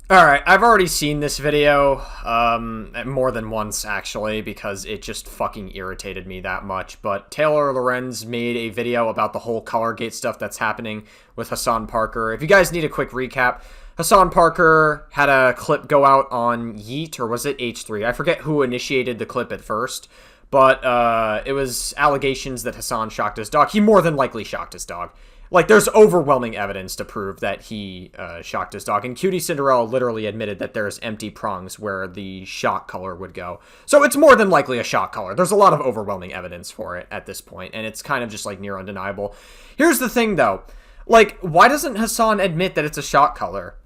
Alright, I've already seen this video, more than once, actually, because it just fucking irritated me that much, but Taylor Lorenz made a video about the whole Colorgate stuff that's happening with Hasan Parker. If you guys need a quick recap, Hasan Parker had a clip go out on Yeet, or was it H3? I forget who initiated the clip at first, but, it was allegations that Hasan shocked his dog. He more than likely shocked his dog. Like, there's overwhelming evidence to prove that he shocked his dog. And Cutie Cinderella literally admitted that there's empty prongs where the shock collar would go. So it's more than likely a shock collar. There's a lot of overwhelming evidence for it at this point, and it's kind of just, like, near undeniable. Here's the thing, though. Like, why doesn't Hasan admit that it's a shock collar?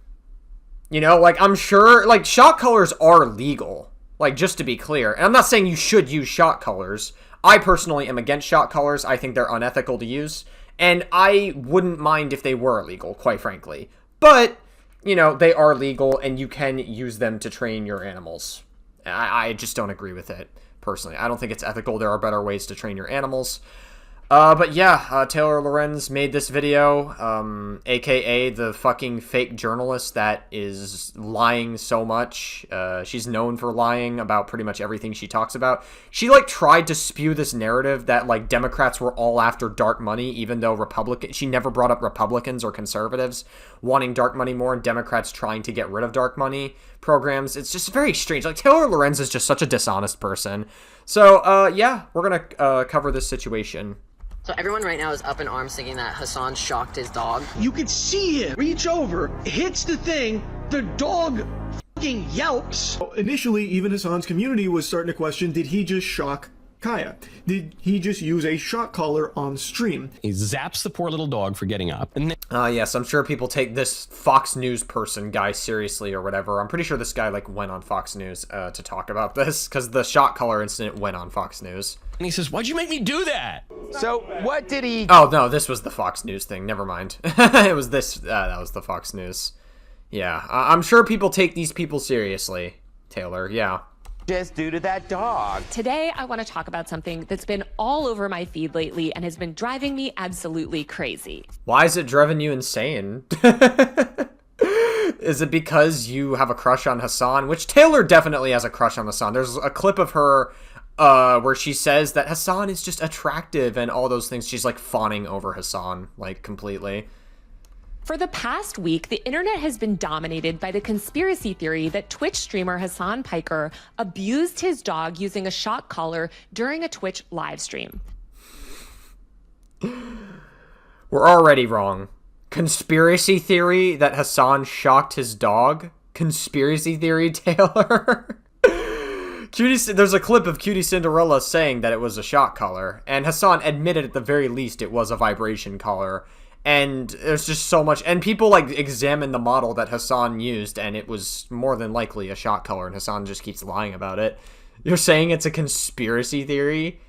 You know, like, I'm sure, like, shock collars are legal. Like, just to be clear. And I'm not saying you should use shock collars. I personally am against shock collars. I think they're unethical to use. And I wouldn't mind if they were illegal, quite frankly. But, you know, they are legal, and you can use them to train your animals. I just don't agree with it, personally. I don't think it's ethical. There are better ways to train your animals. But yeah, Taylor Lorenz made this video, aka the fucking fake journalist that is lying so much. She's known for lying about pretty much everything she talks about. She, like, tried to spew this narrative that, like, Democrats were all after dark money, even though she never brought up Republicans or conservatives wanting dark money more and Democrats trying to get rid of dark money programs. It's just very strange. Like, Taylor Lorenz is just such a dishonest person. So, yeah, we're gonna cover this situation. So everyone right now is up in arms thinking that Hasan shocked his dog. You could see him reach over, hits the thing, the dog fucking yelps. Initially, even Hasan's community was starting to question, did he just shock Kaya? Did he just use a shock collar on stream? He zaps the poor little dog for getting up. And yes, I'm sure people take this Fox News person guy seriously or whatever. I'm pretty sure this guy, like, went on Fox News to talk about this, because the shock collar incident went on Fox News. he says, "Why'd you make me do that?" So what did he... Oh, no, this was the Fox News thing. Never mind. It was this. That was the Fox News. Yeah, I'm sure people take these people seriously, Taylor. Yeah. Just due to that dog. Today, I want to talk about something that's been all over my feed lately and has been driving me absolutely crazy. Why is it driving you insane? Is it because you have a crush on Hasan? Which Taylor definitely has a crush on Hasan. There's a clip of her where she says that Hasan is just attractive and all those things. She's, like, fawning over Hasan, like, completely. For the past week, the internet has been dominated by the conspiracy theory that Twitch streamer Hasan Piker abused his dog using a shock collar during a Twitch live stream. We're already wrong. Conspiracy theory that Hasan shocked his dog? Conspiracy theory, Taylor? There's a clip of Cutie Cinderella saying that it was a shock collar, and Hasan admitted at the very least it was a vibration collar. And there's just so much, and people, like, examine the model that Hasan used, and it was more than likely a shock collar, and Hasan just keeps lying about it. You're saying it's a conspiracy theory?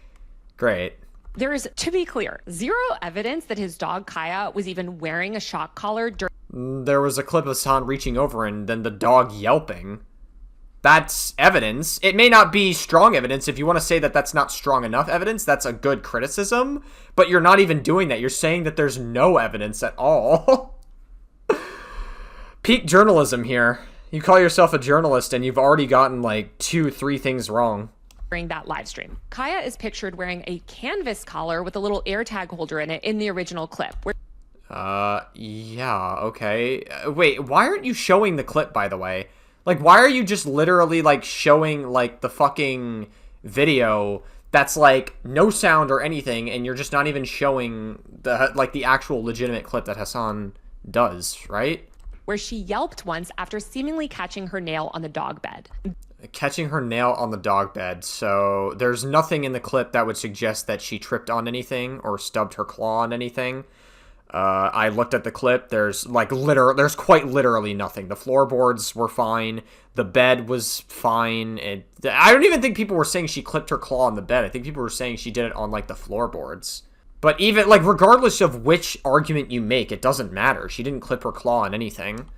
Great. There is, to be clear, zero evidence that his dog Kaya was even wearing a shock collar during... There was a clip of Hasan reaching over and then the dog yelping. That's evidence. It may not be strong evidence. If you want to say that that's not strong enough evidence, that's a good criticism. But you're not even doing that. You're saying that there's no evidence at all. Peak journalism here. You call yourself a journalist and you've already gotten, like, 2-3 things wrong. During that live stream. Kaya is pictured wearing a canvas collar with a little AirTag holder in it in the original clip. Yeah, okay. Wait, why aren't you showing the clip, by the way? Like, why are you just literally, like, showing, like, the fucking video that's, like, no sound or anything, and you're just not even showing the, like, the actual legitimate clip that Hasan does, right? Where she yelped once after seemingly catching her nail on the dog bed. Catching her nail on the dog bed, so there's nothing in the clip that would suggest that she tripped on anything or stubbed her claw on anything. I looked at the clip. There's, like, there's quite literally nothing. The floorboards were fine. The bed was fine. I don't even think people were saying she clipped her claw on the bed. I think people were saying she did it on, like, the floorboards. But even, like, regardless of which argument you make, it doesn't matter. She didn't clip her claw on anything.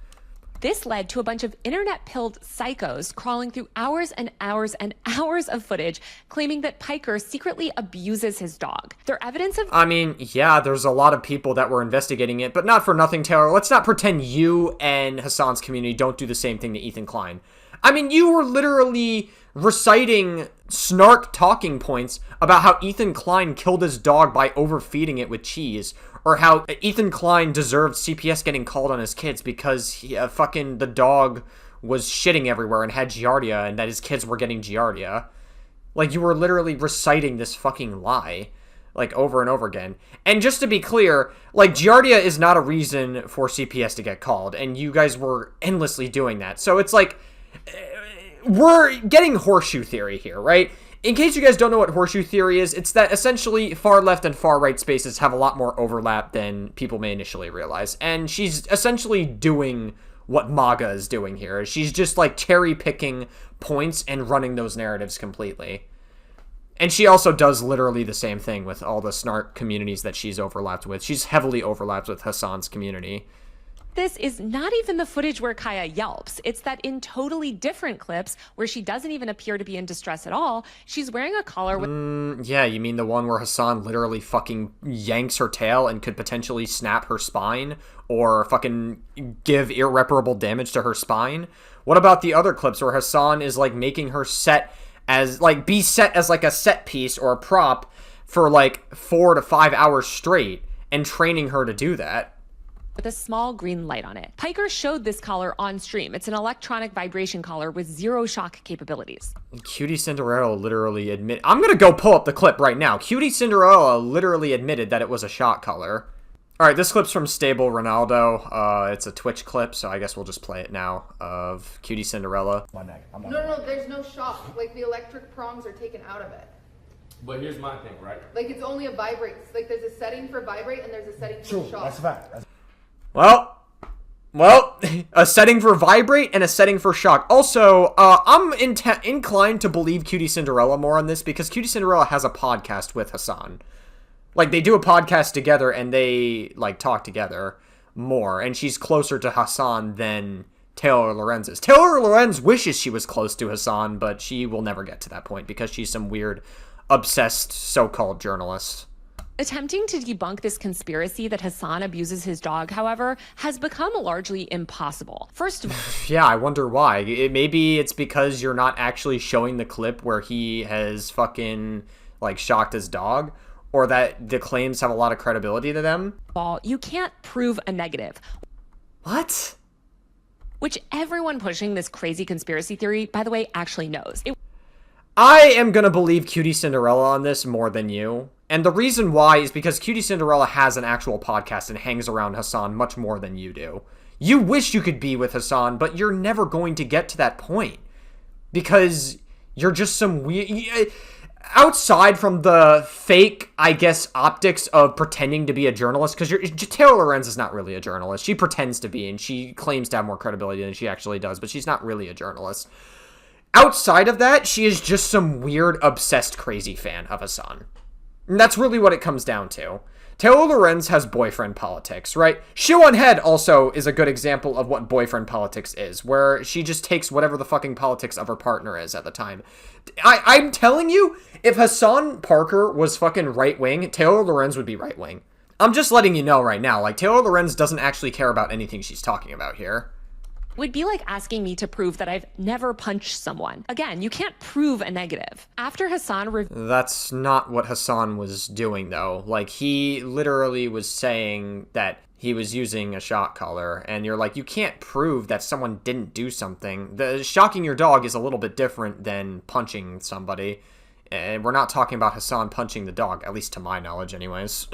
This led to a bunch of internet-pilled psychos crawling through hours and hours and hours of footage, claiming that Piker secretly abuses his dog. Their evidence of— I mean, yeah, there's a lot of people that were investigating it, but not for nothing, Taylor. Let's not pretend you and Hasan's community don't do the same thing to Ethan Klein. I mean, you were literally reciting snark talking points about how Ethan Klein killed his dog by overfeeding it with cheese, or how Ethan Klein deserved CPS getting called on his kids because the dog was shitting everywhere and had giardia, and that his kids were getting giardia. Like, you were literally reciting this fucking lie, like, over and over again. And just to be clear, like, giardia is not a reason for CPS to get called, and you guys were endlessly doing that. So it's like, we're getting horseshoe theory here, right? In case you guys don't know what horseshoe theory is, it's that essentially far left and far right spaces have a lot more overlap than people may initially realize. And she's essentially doing what MAGA is doing here. She's just like cherry picking points and running those narratives completely. And she also does literally the same thing with all the snark communities that she's overlapped with. She's heavily overlapped with Hasan's community. this is not even the footage where Kaya yelps. It's that in totally different clips where she doesn't even appear to be in distress at all, she's wearing a collar with... Yeah, you mean the one where Hasan literally fucking yanks her tail and could potentially snap her spine or fucking give irreparable damage to her spine? What about the other clips where Hasan is like making her set as like be set as like a set piece or a prop for like 4 to 5 hours straight and training her to do that? With a small green light on it. Piker showed this collar on stream. It's an electronic vibration collar with zero shock capabilities. Cutie Cinderella literally I'm gonna go pull up the clip right now. Cutie Cinderella literally admitted that it was a shock collar. Alright, this clip's from Stable Ronaldo. It's a Twitch clip, so I guess we'll just play it now, of Cutie Cinderella. No, there's no shock. Like, the electric prongs are taken out of it. But here's my thing, right? Like, it's only a vibrate. Like, there's a setting for vibrate and there's a setting for shock. That's a fact. Well, a setting for vibrate and a setting for shock. Also, I'm inclined to believe Cutie Cinderella more on this because Cutie Cinderella has a podcast with Hasan. Like, they do a podcast together and they, like, talk together more. And she's closer to Hasan than Taylor Lorenz is. Taylor Lorenz wishes she was close to Hasan, but she will never get to that point because she's some weird, obsessed, so-called journalist. Attempting to debunk this conspiracy that Hasan abuses his dog, however, has become largely impossible. First of all... Yeah, I wonder why. Maybe it's because you're not actually showing the clip where he has fucking, like, shocked his dog, or that the claims have a lot of credibility to them. You can't prove a negative. What? Which everyone pushing this crazy conspiracy theory, by the way, actually knows. I am gonna believe Cutie Cinderella on this more than you. And the reason why is because Cutie Cinderella has an actual podcast and hangs around Hasan much more than you do. You wish you could be with Hasan, but you're never going to get to that point. Because you're just some weird... Outside from the fake, I guess, optics of pretending to be a journalist, because Taylor Lorenz is not really a journalist. She pretends to be, and she claims to have more credibility than she actually does, but she's not really a journalist. Outside of that, she is just some weird, obsessed, crazy fan of Hasan. And that's really what it comes down to. Taylor Lorenz has boyfriend politics, right? Shiwan Head also is a good example of what boyfriend politics is, where she just takes whatever the fucking politics of her partner is at the time. I'm telling you, if Hasan Parker was fucking right-wing, Taylor Lorenz would be right-wing. I'm just letting you know right now, like, Taylor Lorenz doesn't actually care about anything she's talking about here. Would be like asking me to prove that I've never punched someone. Again, you can't prove a negative. After Hasan... That's not what Hasan was doing, though. Like, he literally was saying that he was using a shock collar, and you're like, you can't prove that someone didn't do something. The shocking your dog is a little bit different than punching somebody. And we're not talking about Hasan punching the dog, at least to my knowledge anyways.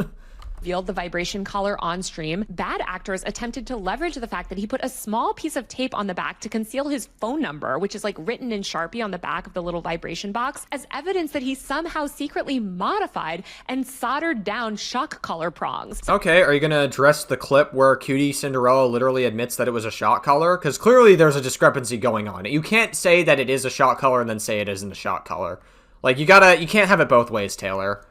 Revealed the vibration collar on stream, bad actors attempted to leverage the fact that he put a small piece of tape on the back to conceal his phone number, which is like written in Sharpie on the back of the little vibration box, as evidence that he somehow secretly modified and soldered down shock collar prongs. Okay, are you gonna address the clip where Cutie Cinderella literally admits that it was a shock collar? Because clearly there's a discrepancy going on. You can't say that it is a shock collar and then say it isn't a shock collar. Like, you can't have it both ways, Taylor.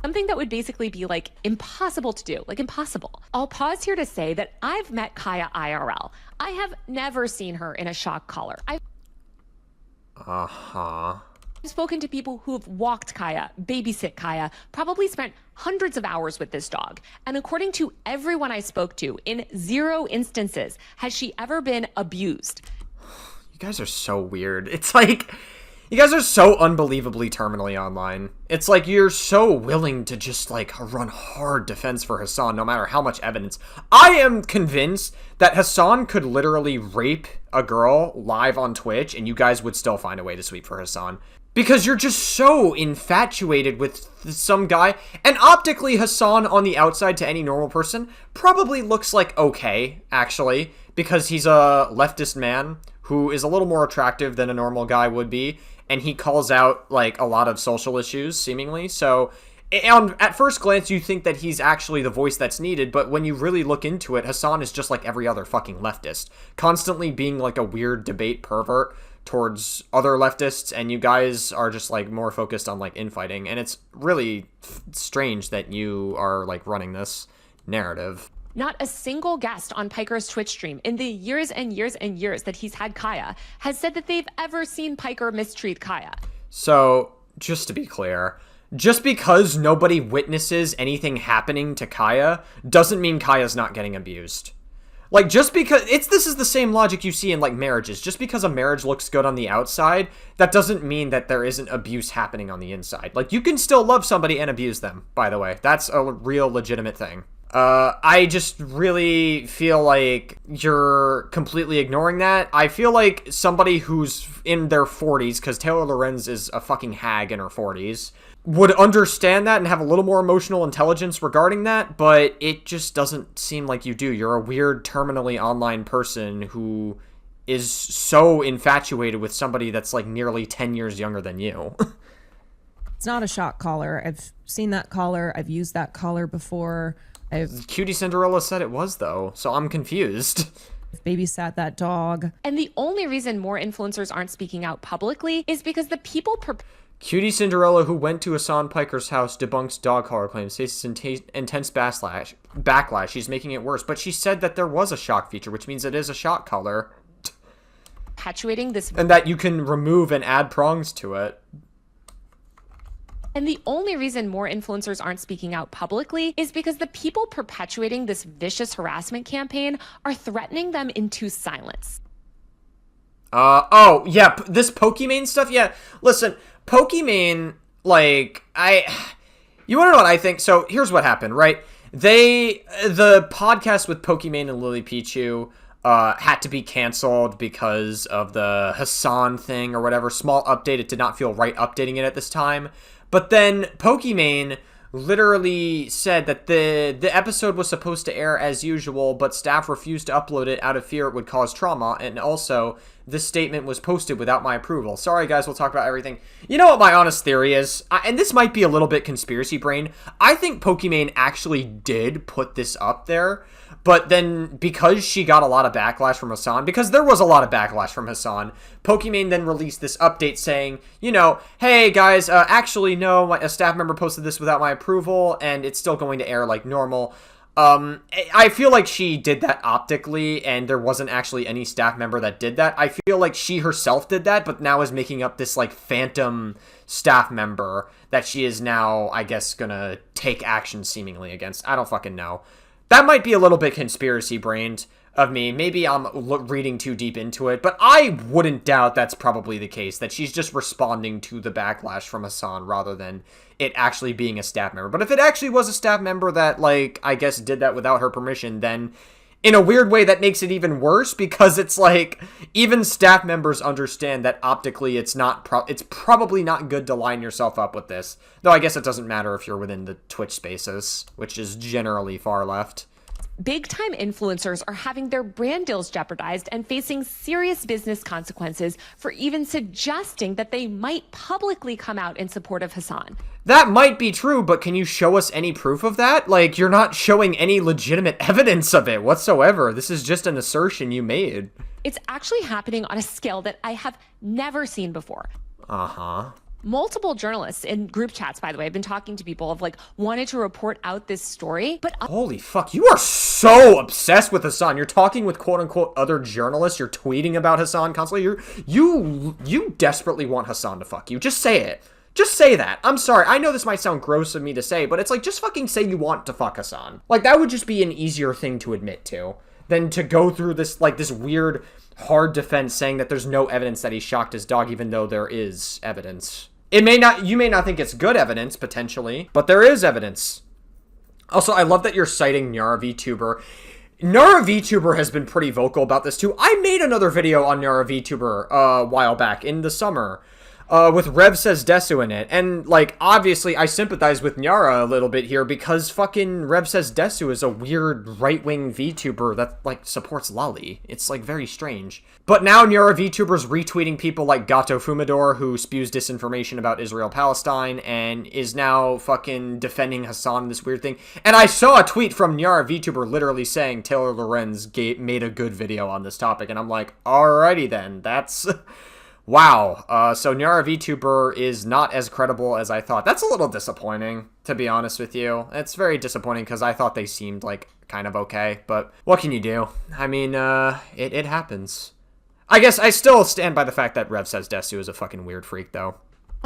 Something that would basically be like impossible to do, like impossible. I'll pause here to say that I've met Kaya IRL. I have never seen her in a shock collar. I've spoken to people who have walked Kaya, babysit Kaya, probably spent hundreds of hours with this dog. And according to everyone I spoke to, in 0 instances has she ever been abused. You guys are so weird. It's like, you guys are so unbelievably terminally online. It's like you're so willing to just like run hard defense for Hasan no matter how much evidence. I am convinced that Hasan could literally rape a girl live on Twitch and you guys would still find a way to sweep for Hasan. Because you're just so infatuated with some guy. And optically, Hasan on the outside to any normal person probably looks like okay, actually. Because he's a leftist man who is a little more attractive than a normal guy would be. And he calls out, like, a lot of social issues, seemingly. So, at first glance, you think that he's actually the voice that's needed. But when you really look into it, Hasan is just like every other fucking leftist. Constantly being, like, a weird debate pervert towards other leftists, and you guys are just like more focused on like infighting, and it's really strange that you are like running this narrative. Not a single guest on Piker's Twitch stream in the years and years and years that he's had Kaya has said that they've ever seen Piker mistreat Kaya. So, just to be clear, just because nobody witnesses anything happening to Kaya doesn't mean Kaya's not getting abused. Like, just because this is the same logic you see in like marriages. Just because a marriage looks good on the outside, that doesn't mean that there isn't abuse happening on the inside. Like, you can still love somebody and abuse them, by the way. That's a real legitimate thing. I just really feel like you're completely ignoring that. I feel like somebody who's in their 40s, because Taylor Lorenz is a fucking hag in her 40s, would understand that and have a little more emotional intelligence regarding that, but it just doesn't seem like you do. You're a weird, terminally online person who is so infatuated with somebody that's like nearly 10 years younger than you. It's not a shock collar. I've seen that collar. I've used that collar before. Cutie Cinderella said it was, though, so I'm confused. Babysat that dog. And the only reason more influencers aren't speaking out publicly is because the people Cutie Cinderella, who went to Hasan Piker's house, debunks dog collar claims, faces intense backlash. She's making it worse. But she said that there was a shock feature, which means it is a shock collar. Perpetuating this. And that you can remove and add prongs to it. And the only reason more influencers aren't speaking out publicly is because the people perpetuating this vicious harassment campaign are threatening them into silence. Oh, yeah, this Pokimane stuff? Yeah, listen, Pokimane, like, you wanna know what I think? So, here's what happened, right? The podcast with Pokimane and Lily Pichu, had to be canceled because of the Hasan thing or whatever. Small update, it did not feel right updating it at this time. But then Pokimane literally said that the episode was supposed to air as usual, but staff refused to upload it out of fear it would cause trauma, and also this statement was posted without my approval. Sorry guys, we'll talk about everything. You know what my honest theory is? And this might be a little bit conspiracy brain. I think Pokimane actually did put this up there, but then because she got a lot of backlash from Hasan, because there was a lot of backlash from Hasan, Pokimane then released this update saying, you know, hey guys, actually no, a staff member posted this without my approval, and it's still going to air like normal. I feel like she did that optically, and there wasn't actually any staff member that did that. I feel like she herself did that, but now is making up this, like, phantom staff member that she is now, I guess, gonna take action seemingly against. I don't fucking know. That might be a little bit conspiracy-brained of me. Maybe I'm reading too deep into it, but I wouldn't doubt that's probably the case, that she's just responding to the backlash from Hasan rather than it actually being a staff member. But if it actually was a staff member that, like, I guess did that without her permission, then in a weird way that makes it even worse, because it's like even staff members understand that optically it's probably not good to line yourself up with this. Though I guess it doesn't matter if you're within the Twitch spaces, which is generally far left. Big-time influencers are having their brand deals jeopardized and facing serious business consequences for even suggesting that they might publicly come out in support of Hasan. That might be true, but can you show us any proof of that? Like, you're not showing any legitimate evidence of it whatsoever. This is just an assertion you made. It's actually happening on a scale that I have never seen before. Uh-huh. Multiple journalists in group chats, by the way, have been talking to people have like wanted to report out this story, but holy fuck, you are so obsessed with Hasan. You're talking with quote unquote other journalists. You're tweeting about Hasan constantly. You desperately want Hasan to fuck you. Just say it. Just say that. I'm sorry. I know this might sound gross of me to say, but it's like, just fucking say you want to fuck Hasan. Like, that would just be an easier thing to admit to than to go through this, like, this weird, hard defense saying that there's no evidence that he shocked his dog, even though there is evidence. You may not think it's good evidence, potentially, but there is evidence. Also, I love that you're citing Nyara VTuber. Nyara VTuber has been pretty vocal about this, too. I made another video on Nyara VTuber a while back, in the summer, with Rev Says Desu in it. And, like, obviously, I sympathize with Nyara a little bit here because fucking Rev Says Desu is a weird right-wing VTuber that, like, supports Lolly. It's, like, very strange. But now Nyara VTuber's retweeting people like Gato Fumador, who spews disinformation about Israel-Palestine, and is now fucking defending Hasan in this weird thing. And I saw a tweet from Nyara VTuber literally saying Taylor Lorenz made a good video on this topic, and I'm like, alrighty then, that's... Wow, so Nyara VTuber is not as credible as I thought. That's a little disappointing, to be honest with you. It's very disappointing because I thought they seemed, like, kind of okay. But what can you do? I mean, it happens. I guess I still stand by the fact that Rev Says Desu is a fucking weird freak, though.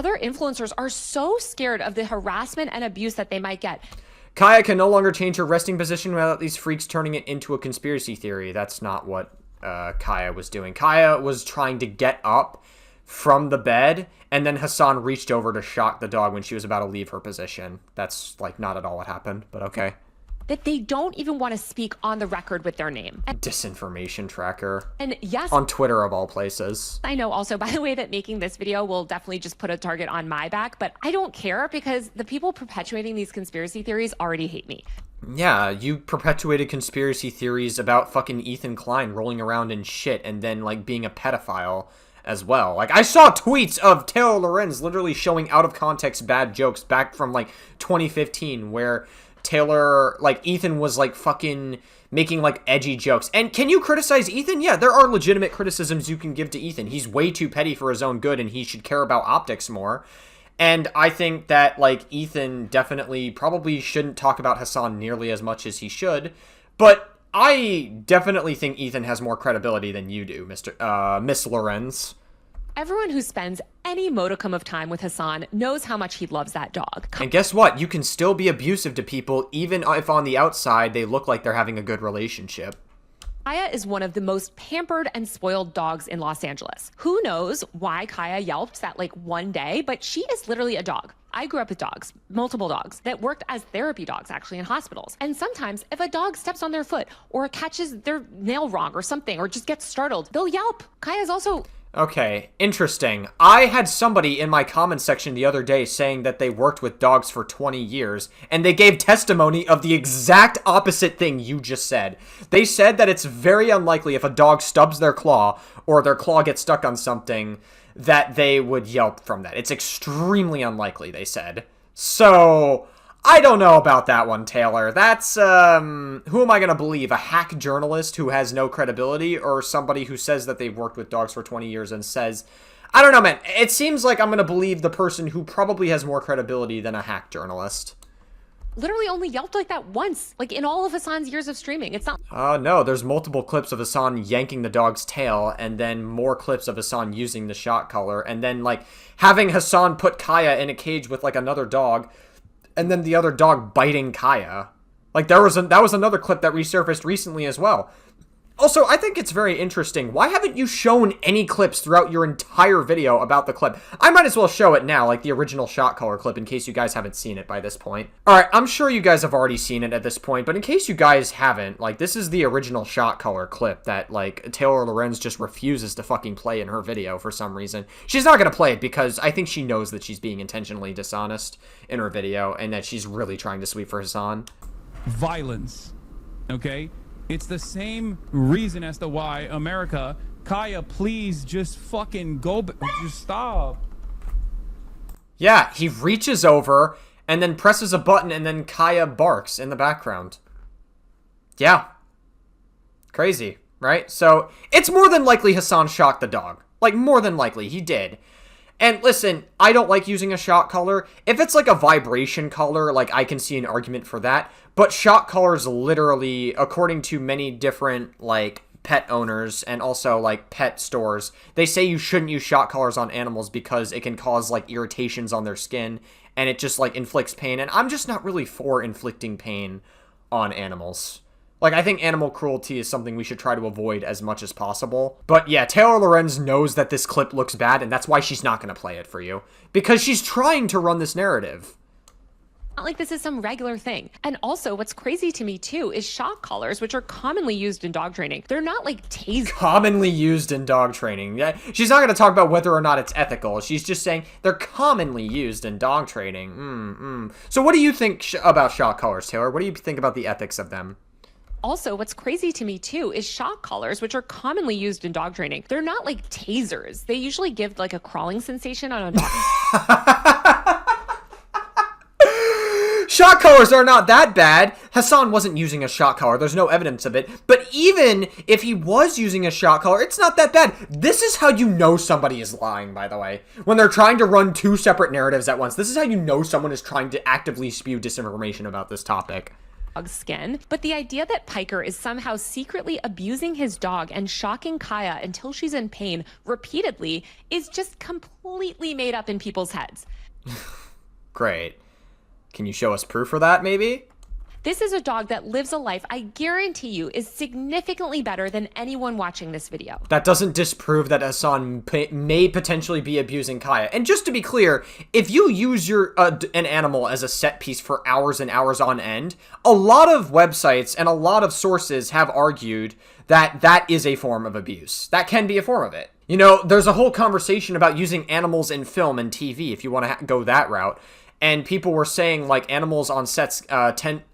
other influencers are so scared of the harassment and abuse that they might get. Kaya can no longer change her resting position without these freaks turning it into a conspiracy theory. That's not what Kaya was doing. Kaya was trying to get up from the bed, and then Hasan reached over to shock the dog when she was about to leave her position. That's, like, not at all what happened, but okay. That they don't even want to speak on the record with their name. Disinformation tracker. And yes, on Twitter of all places. I know also, by the way, that making this video will definitely just put a target on my back, but I don't care because the people perpetuating these conspiracy theories already hate me. Yeah, you perpetuated conspiracy theories about fucking Ethan Klein rolling around in shit and then, like, being a pedophile as well. Like, I saw tweets of Taylor Lorenz literally showing out of context bad jokes back from, like, 2015 where Taylor, like, Ethan was, like, fucking making, like, edgy jokes. And can you criticize Ethan? Yeah, there are legitimate criticisms you can give to Ethan. He's way too petty for his own good, and he should care about optics more. And I think that, like, Ethan definitely probably shouldn't talk about Hasan nearly as much as he should. But I definitely think Ethan has more credibility than you do, Miss Lorenz. Everyone who spends any modicum of time with Hasan knows how much he loves that dog. And guess what? You can still be abusive to people even if on the outside they look like they're having a good relationship. Kaya is one of the most pampered and spoiled dogs in Los Angeles. Who knows why Kaya yelped that, like, one day, but she is literally a dog. I grew up with dogs, multiple dogs, that worked as therapy dogs, actually, in hospitals. And sometimes if a dog steps on their foot or catches their nail wrong or something or just gets startled, they'll yelp. Kaya's also... Okay, interesting. I had somebody in my comment section the other day saying that they worked with dogs for 20 years, and they gave testimony of the exact opposite thing you just said. They said that it's very unlikely if a dog stubs their claw, or their claw gets stuck on something, that they would yelp from that. It's extremely unlikely, they said. So, I don't know about that one, Taylor. That's, who am I gonna believe? A hack journalist who has no credibility, or somebody who says that they've worked with dogs for 20 years and says... I don't know, man. It seems like I'm gonna believe the person who probably has more credibility than a hack journalist. Literally only yelped like that once, like in all of Hasan's years of streaming. It's not... No, there's multiple clips of Hasan yanking the dog's tail, and then more clips of Hasan using the shot collar, and then, like, having Hasan put Kaya in a cage with, like, another dog, and then the other dog biting Kaya. Like, that was another clip that resurfaced recently as well. Also, I think it's very interesting. Why haven't you shown any clips throughout your entire video about the clip? I might as well show it now, like the original shot collar clip, in case you guys haven't seen it by this point. Alright, I'm sure you guys have already seen it at this point, but in case you guys haven't, like, this is the original shot collar clip that, like, Taylor Lorenz just refuses to fucking play in her video for some reason. She's not gonna play it because I think she knows that she's being intentionally dishonest in her video, and that she's really trying to sweep for Hasan. Violence, okay? It's the same reason as to why America, Kaya, please just fucking go, just stop. Yeah, he reaches over and then presses a button and then Kaya barks in the background. Yeah. Crazy, right? So, it's more than likely Hasan shocked the dog. Like, more than likely, he did. And listen, I don't like using a shock collar. If it's like a vibration collar, like I can see an argument for that. But shock collars literally, according to many different like pet owners and also like pet stores, they say you shouldn't use shock collars on animals because it can cause like irritations on their skin and it just like inflicts pain. And I'm just not really for inflicting pain on animals. Like, I think animal cruelty is something we should try to avoid as much as possible. But yeah, Taylor Lorenz knows that this clip looks bad, and that's why she's not going to play it for you. Because she's trying to run this narrative. Not like this is some regular thing. And also, what's crazy to me, too, is shock collars, which are commonly used in dog training. They're not like tasers. Commonly used in dog training. Yeah, she's not going to talk about whether or not it's ethical. She's just saying they're commonly used in dog training. So what do you think about shock collars, Taylor? What do you think about the ethics of them? Also, what's crazy to me, too, is shock collars, which are commonly used in dog training. They're not like tasers. They usually give like a crawling sensation on a dog. Shock collars are not that bad. Hasan wasn't using a shock collar. There's no evidence of it. But even if he was using a shock collar, it's not that bad. This is how you know somebody is lying, by the way. When they're trying to run two separate narratives at once, this is how you know someone is trying to actively spew disinformation about this topic. Skin, but the idea that Piker is somehow secretly abusing his dog and shocking Kaya until she's in pain repeatedly is just completely made up in people's heads. Great. Can you show us proof for that, maybe? This is a dog that lives a life I guarantee you is significantly better than anyone watching this video. That doesn't disprove that Hasan may potentially be abusing Kaya. And just to be clear, if you use an animal as a set piece for hours and hours on end, a lot of websites and a lot of sources have argued that that is a form of abuse. That can be a form of it. You know, there's a whole conversation about using animals in film and TV, if you want to go that route. And people were saying, like, animals on sets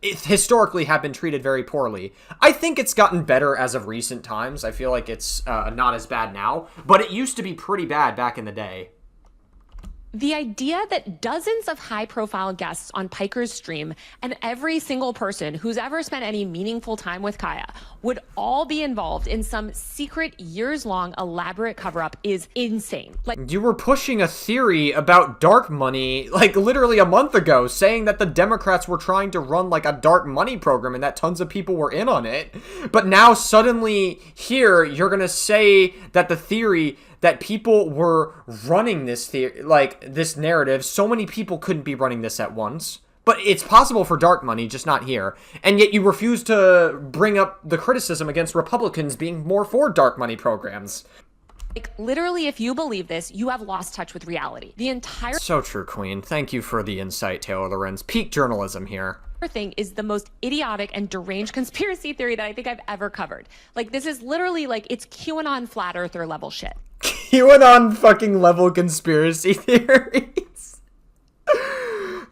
historically have been treated very poorly. I think it's gotten better as of recent times. I feel like it's not as bad now. But it used to be pretty bad back in the day. The idea that dozens of high-profile guests on Piker's stream and every single person who's ever spent any meaningful time with Kaya would all be involved in some secret, years-long, elaborate cover-up is insane. Like, you were pushing a theory about dark money, like, literally a month ago, saying that the Democrats were trying to run, like, a dark money program and that tons of people were in on it. But now, suddenly, here, you're gonna say that the theory that people were running this this narrative, so many people couldn't be running this at once. But it's possible for dark money, just not here. And yet you refuse to bring up the criticism against Republicans being more for dark money programs. Like, literally, if you believe this, you have lost touch with reality. The entire So true, Queen. Thank you for the insight, Taylor Lorenz. Peak journalism here. Thing is the most idiotic and deranged conspiracy theory that I think I've ever covered. Like, this is literally like, it's QAnon flat earther level shit. QAnon fucking level conspiracy theories.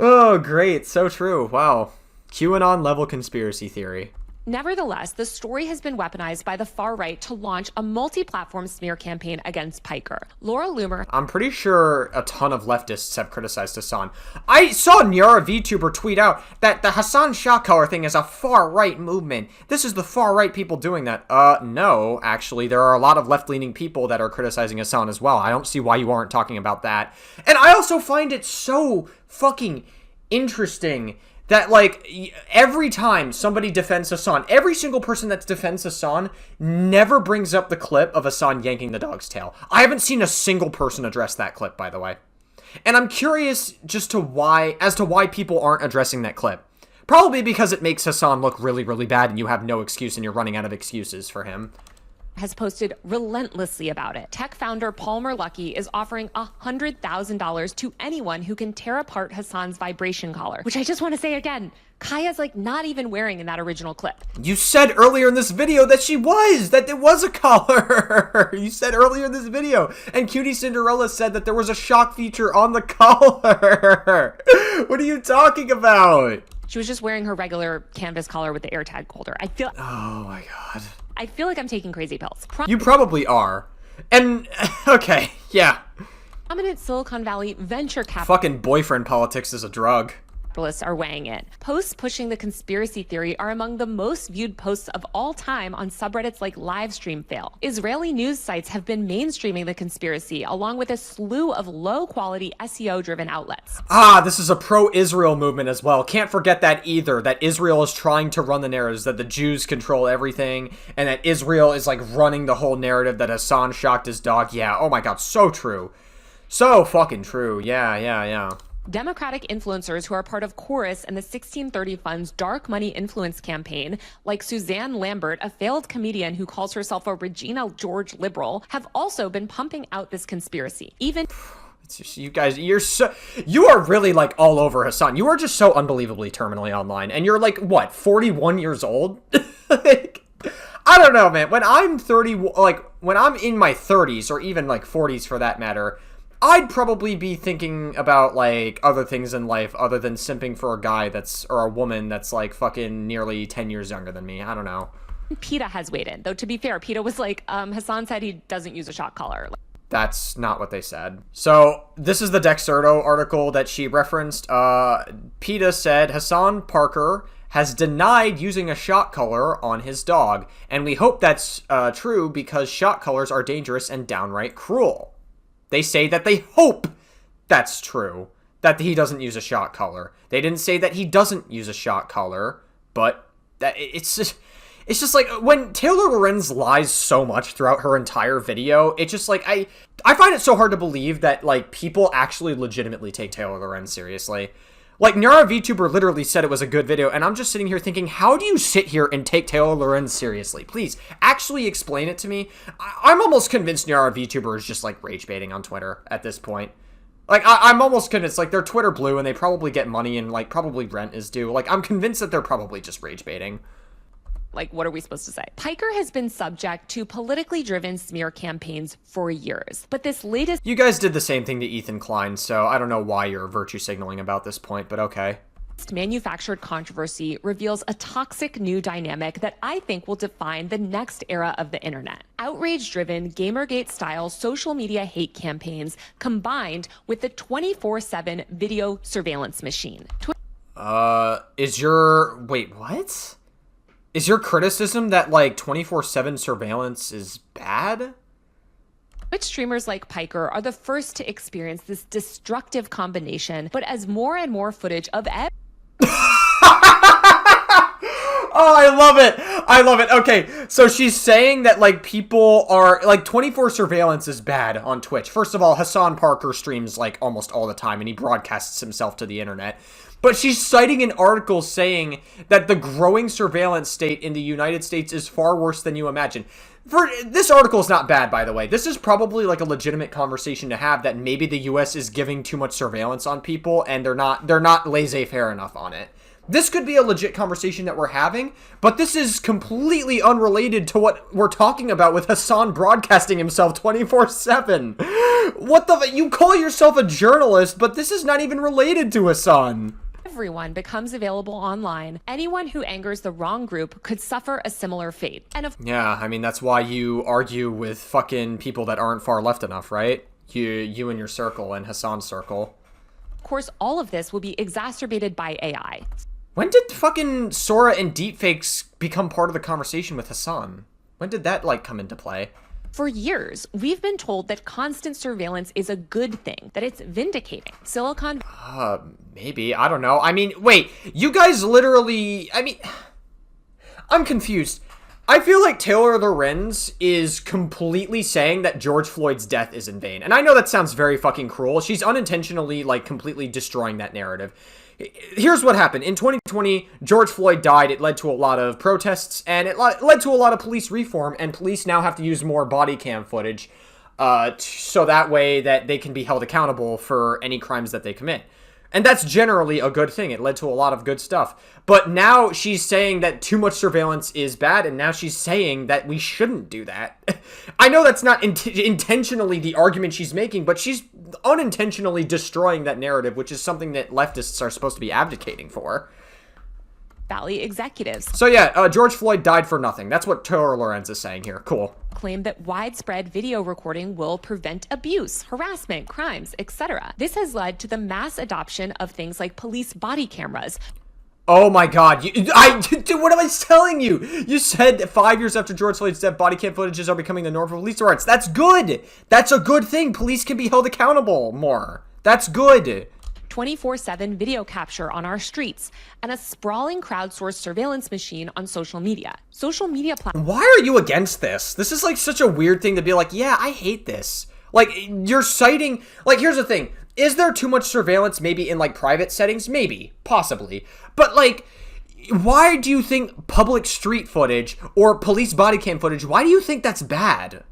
Oh, great. So true. Wow. QAnon level conspiracy theory. Nevertheless, the story has been weaponized by the far right to launch a multi-platform smear campaign against Piker. Laura Loomer. I'm pretty sure a ton of leftists have criticized Hasan. I saw Nyara VTuber tweet out that the Hasan shock collar thing is a far-right movement. This is the far-right people doing that. No, actually, there are a lot of left-leaning people that are criticizing Hasan as well. I don't see why you aren't talking about that. And I also find it so fucking interesting that, like, every time somebody defends Hasan, every single person that defends Hasan never brings up the clip of Hasan yanking the dog's tail. I haven't seen a single person address that clip, by the way. And I'm curious as to why people aren't addressing that clip. Probably because it makes Hasan look really, really bad and you have no excuse and you're running out of excuses for him. Has posted relentlessly about it. Tech founder Palmer Luckey is offering $100,000 to anyone who can tear apart Hasan's vibration collar, which I just want to say again, Kaya's like not even wearing in that original clip. You said earlier in this video that it was a collar. You said earlier in this video. And Cutie Cinderella said that there was a shock feature on the collar. What are you talking about? She was just wearing her regular canvas collar with the AirTag holder. Oh my god. I feel like I'm taking crazy pills. You probably are. And, okay, yeah. Prominent Silicon Valley venture capital. Fucking boyfriend politics is a drug. capitalists are weighing in. Posts pushing the conspiracy theory are among the most viewed posts of all time on subreddits like Livestream Israeli news sites have been mainstreaming the conspiracy, along with a slew of low-quality SEO-driven outlets. This is a pro-Israel movement as well. Can't forget that either, that Israel is trying to run the narratives, that the Jews control everything, and that Israel is like running the whole narrative that Hasan shocked his dog. Yeah, oh my god, so true. So fucking true. Yeah. Democratic influencers who are part of Chorus and the 1630 Fund's dark money influence campaign, like Suzanne Lambert, a failed comedian who calls herself a Regina George liberal, have also been pumping out this conspiracy. Even it's just, you guys, you are really like all over Hasan. You are just so unbelievably terminally online, and you're like, what, 41 years old? Like, I don't know, man. When I'm 30, like when I'm in my 30s or even like 40s for that matter, I'd probably be thinking about, like, other things in life other than simping for a guy or a woman that's, like, fucking nearly 10 years younger than me. I don't know. PETA has weighed in. Though, to be fair, PETA was like, Hasan said he doesn't use a shock collar. That's not what they said. So, this is the Dexerto article that she referenced. PETA said Hasan Parker has denied using a shock collar on his dog. And we hope that's true because shock collars are dangerous and downright cruel. They say that they hope that's true, that he doesn't use a shock collar. They didn't say that he doesn't use a shock collar, but that it's just like when Taylor Lorenz lies so much throughout her entire video, it's just like I find it so hard to believe that like people actually legitimately take Taylor Lorenz seriously. Like, Nyara VTuber literally said it was a good video, and I'm just sitting here thinking, how do you sit here and take Taylor Lorenz seriously? Please, actually explain it to me. I'm almost convinced Nyara VTuber is just, like, rage baiting on Twitter at this point. Like, I'm almost convinced, like, they're Twitter blue, and they probably get money, and, like, probably rent is due. Like, I'm convinced that they're probably just rage baiting. Like, what are we supposed to say? Piker has been subject to politically driven smear campaigns for years. But this latest... You guys did the same thing to Ethan Klein, so I don't know why you're virtue signaling about this point, but okay. Manufactured controversy reveals a toxic new dynamic that I think will define the next era of the internet. Outrage-driven, Gamergate-style social media hate campaigns combined with the 24/7 video surveillance machine. Wait, what? Is your criticism that, like, 24/7 surveillance is bad? Twitch streamers like Piker are the first to experience this destructive combination, but as more and more footage of Oh, I love it. I love it. Okay, so she's saying that, like, people are, like, 24 surveillance is bad on Twitch. First of all, Hasan Parker streams, like, almost all the time, and he broadcasts himself to the internet. But she's citing an article saying that the growing surveillance state in the United States is far worse than you imagine. This article is not bad, by the way. This is probably, like, a legitimate conversation to have, that maybe the U.S. is giving too much surveillance on people, and they're not laissez-faire enough on it. This could be a legit conversation that we're having, but this is completely unrelated to what we're talking about with Hasan broadcasting himself 24/7. What the... You call yourself a journalist, but this is not even related to Hasan. Everyone becomes available online, anyone who angers the wrong group could suffer a similar fate. And yeah, I mean, that's why you argue with fucking people that aren't far left enough, right? You and your circle and Hasan's circle. Of course, all of this will be exacerbated by AI. When did fucking Sora and deepfakes become part of the conversation with Hasan? When did that, like, come into play? For years, we've been told that constant surveillance is a good thing, that it's vindicating. Silicon... Maybe. I don't know. I mean, wait. You guys literally... I mean... I'm confused. I feel like Taylor Lorenz is completely saying that George Floyd's death is in vain. And I know that sounds very fucking cruel. She's unintentionally, like, completely destroying that narrative. Here's what happened. In 2020, George Floyd died. It led to a lot of protests, and it led to a lot of police reform, and police now have to use more body cam footage so that way that they can be held accountable for any crimes that they commit. And that's generally a good thing. It led to a lot of good stuff. But now she's saying that too much surveillance is bad, and now she's saying that we shouldn't do that. I know that's not intentionally the argument she's making, but she's unintentionally destroying that narrative, which is something that leftists are supposed to be advocating for. Valley executives. So yeah, George Floyd died for nothing. That's what Taylor Lorenz is saying here. Cool. Claim that widespread video recording will prevent abuse, harassment, crimes, etc. This has led to the mass adoption of things like police body cameras. Oh my God! Dude, what am I telling you? You said 5 years after George Floyd's death, body cam footages are becoming the norm for police departments. That's good. That's a good thing. Police can be held accountable more. That's good. 24/7 video capture on our streets, and a sprawling crowdsourced surveillance machine on social media. Social media platforms. Why are you against this? This is like such a weird thing to be like, yeah, I hate this. Like, you're citing, like, here's the thing. Is there too much surveillance maybe in like private settings? Maybe, possibly. But like, why do you think public street footage or police body cam footage, why do you think that's bad?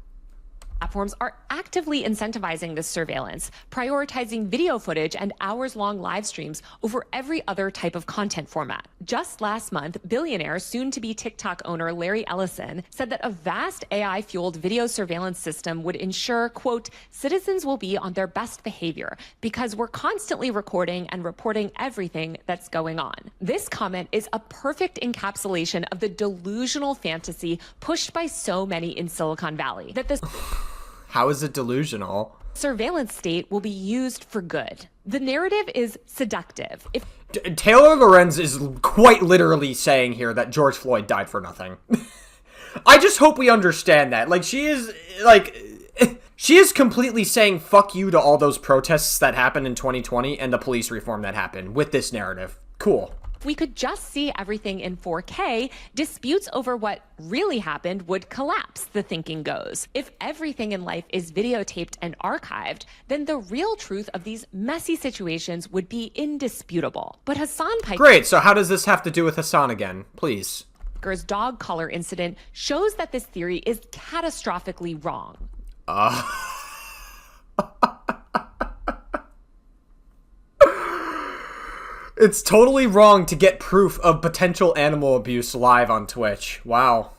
Platforms are actively incentivizing this surveillance, prioritizing video footage and hours-long live streams over every other type of content format. Just last month, billionaire, soon-to-be TikTok owner Larry Ellison said that a vast AI-fueled video surveillance system would ensure, quote, citizens will be on their best behavior because we're constantly recording and reporting everything that's going on. This comment is a perfect encapsulation of the delusional fantasy pushed by so many in Silicon Valley, that this How is it delusional? surveillance state will be used for good. The narrative is seductive. If Taylor Lorenz is quite literally saying here that George Floyd died for nothing. I just hope we understand that. Like, she is completely saying fuck you to all those protests that happened in 2020 and the police reform that happened with this narrative. Cool. we could just see everything in 4K, disputes over what really happened would collapse, the thinking goes. If everything in life is videotaped and archived, then the real truth of these messy situations would be indisputable. But Hasan Piker's Great, so how does this have to do with Hasan again? Please. dog collar incident shows that this theory is catastrophically wrong. It's totally wrong to get proof of potential animal abuse live on Twitch. Wow.